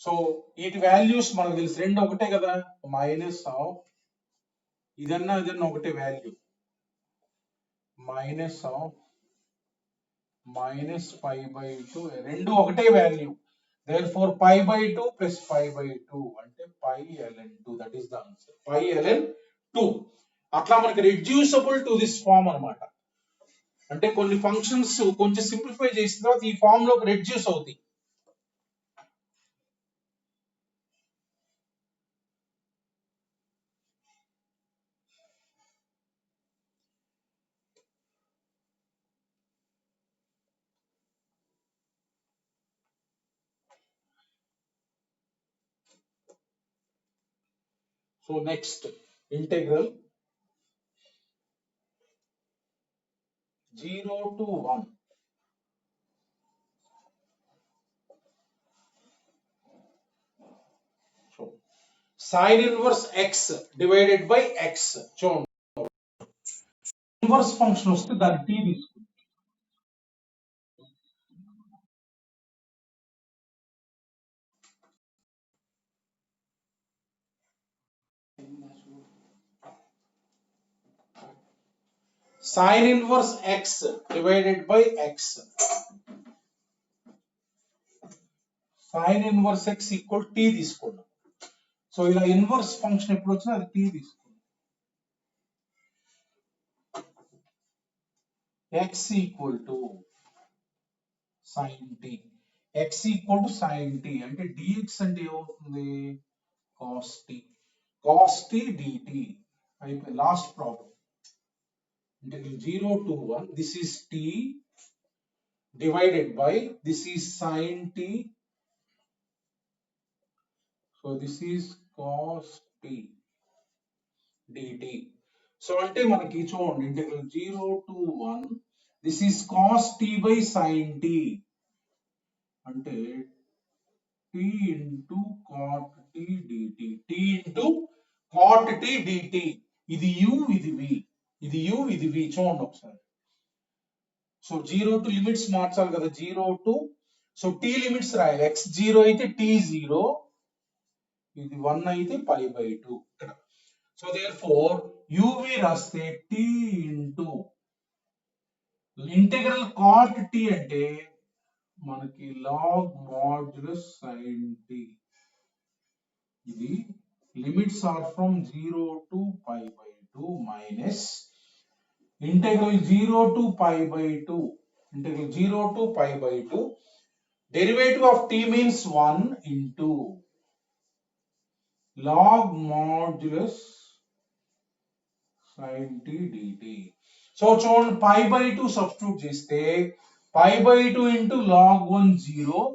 So వీటి values మనకు తెలుసు, రెండు ఒకటే కదా. మైనస్ ఆఫ్ ఇదన్నా ఒకటే value. Minus of minus pi by 2 రెండు ఒకటే value. therefore pi by 2 plus pi by 2 అంటే pi ln2. that is the answer. pi ln2. అట్లా మనకి రెడ్యూసబుల్ టు దిస్ ఫార్మ్ అన్నమాట. అంటే కొన్ని ఫంక్షన్స్ కొంచెం సింప్లిఫై చేసిన తర్వాత ఈ ఫార్మ్ లోకి రెడ్యూస్ అవుతాయి. So next integral 0 to 1 sin inverse x divided by x. చూడండి, ఇన్వర్స్ ఫంక్షన్ వస్తే దాన్ని t తీసుకుంటాం. sin inverse x divided by x. sin inverse x equal t తీసుకున్నాం. సో ఇలా ఇన్వర్స్ ఫంక్షన్ ఎప్పుడు వచ్చినా అది t తీసుకున్నాం. x equal to sin t. x equal to sin t అంటే dx అంటే ఏమవుతుంది cos t. cos t dt అయిపోయింది last problem. Integral 0 to 1 this is t divided by this is sin t, so this is cos t dt. So అంటే మనకి చూడండి integral 0 to 1 this is cos t by sin t అంటే t into cot t dt, t into cot t dt. ఇది u ఇది v, ఇది u ఇది v చూడండి ఒకసారి. సో 0 టు లిమిట్స్ మార్చాలి కదా 0 టు, సో t లిమిట్స్ రాయాలి x 0 అయితే t 0, ఇది 1 అయితే pi by 2 ఇక్కడ. సో therefore uv రాస్తే t into integral cot t అంటే మనకి log modulus sin t. ఇది limits are from 0 to pi by 2 minus integral 0 to pi by 2, integral 0 to pi by 2, derivative of t means 1 into log modulus sin t dt. So చూడండి pi by 2 substitute చేస్తే pi by 2 into log 1 0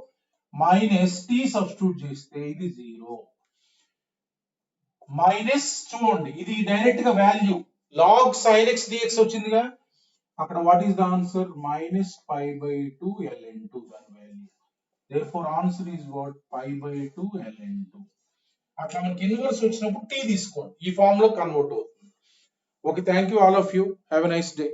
minus t substitute చేస్తే ఇది 0 minus చూడండి ఇది direct గా value log sin x dx వచ్చిందిగా అక్కడ what is the answer minus pi by 2 ln2 దాని value. therefore answer is what pi by 2 ln2. అట్లా మనకి ఇన్వర్స్ వచ్చినప్పుడు t తీసుకోండి ఈ ఫామ్ లో కన్వర్ట్ అవుతుంది. Okay thank you all of you have a nice day.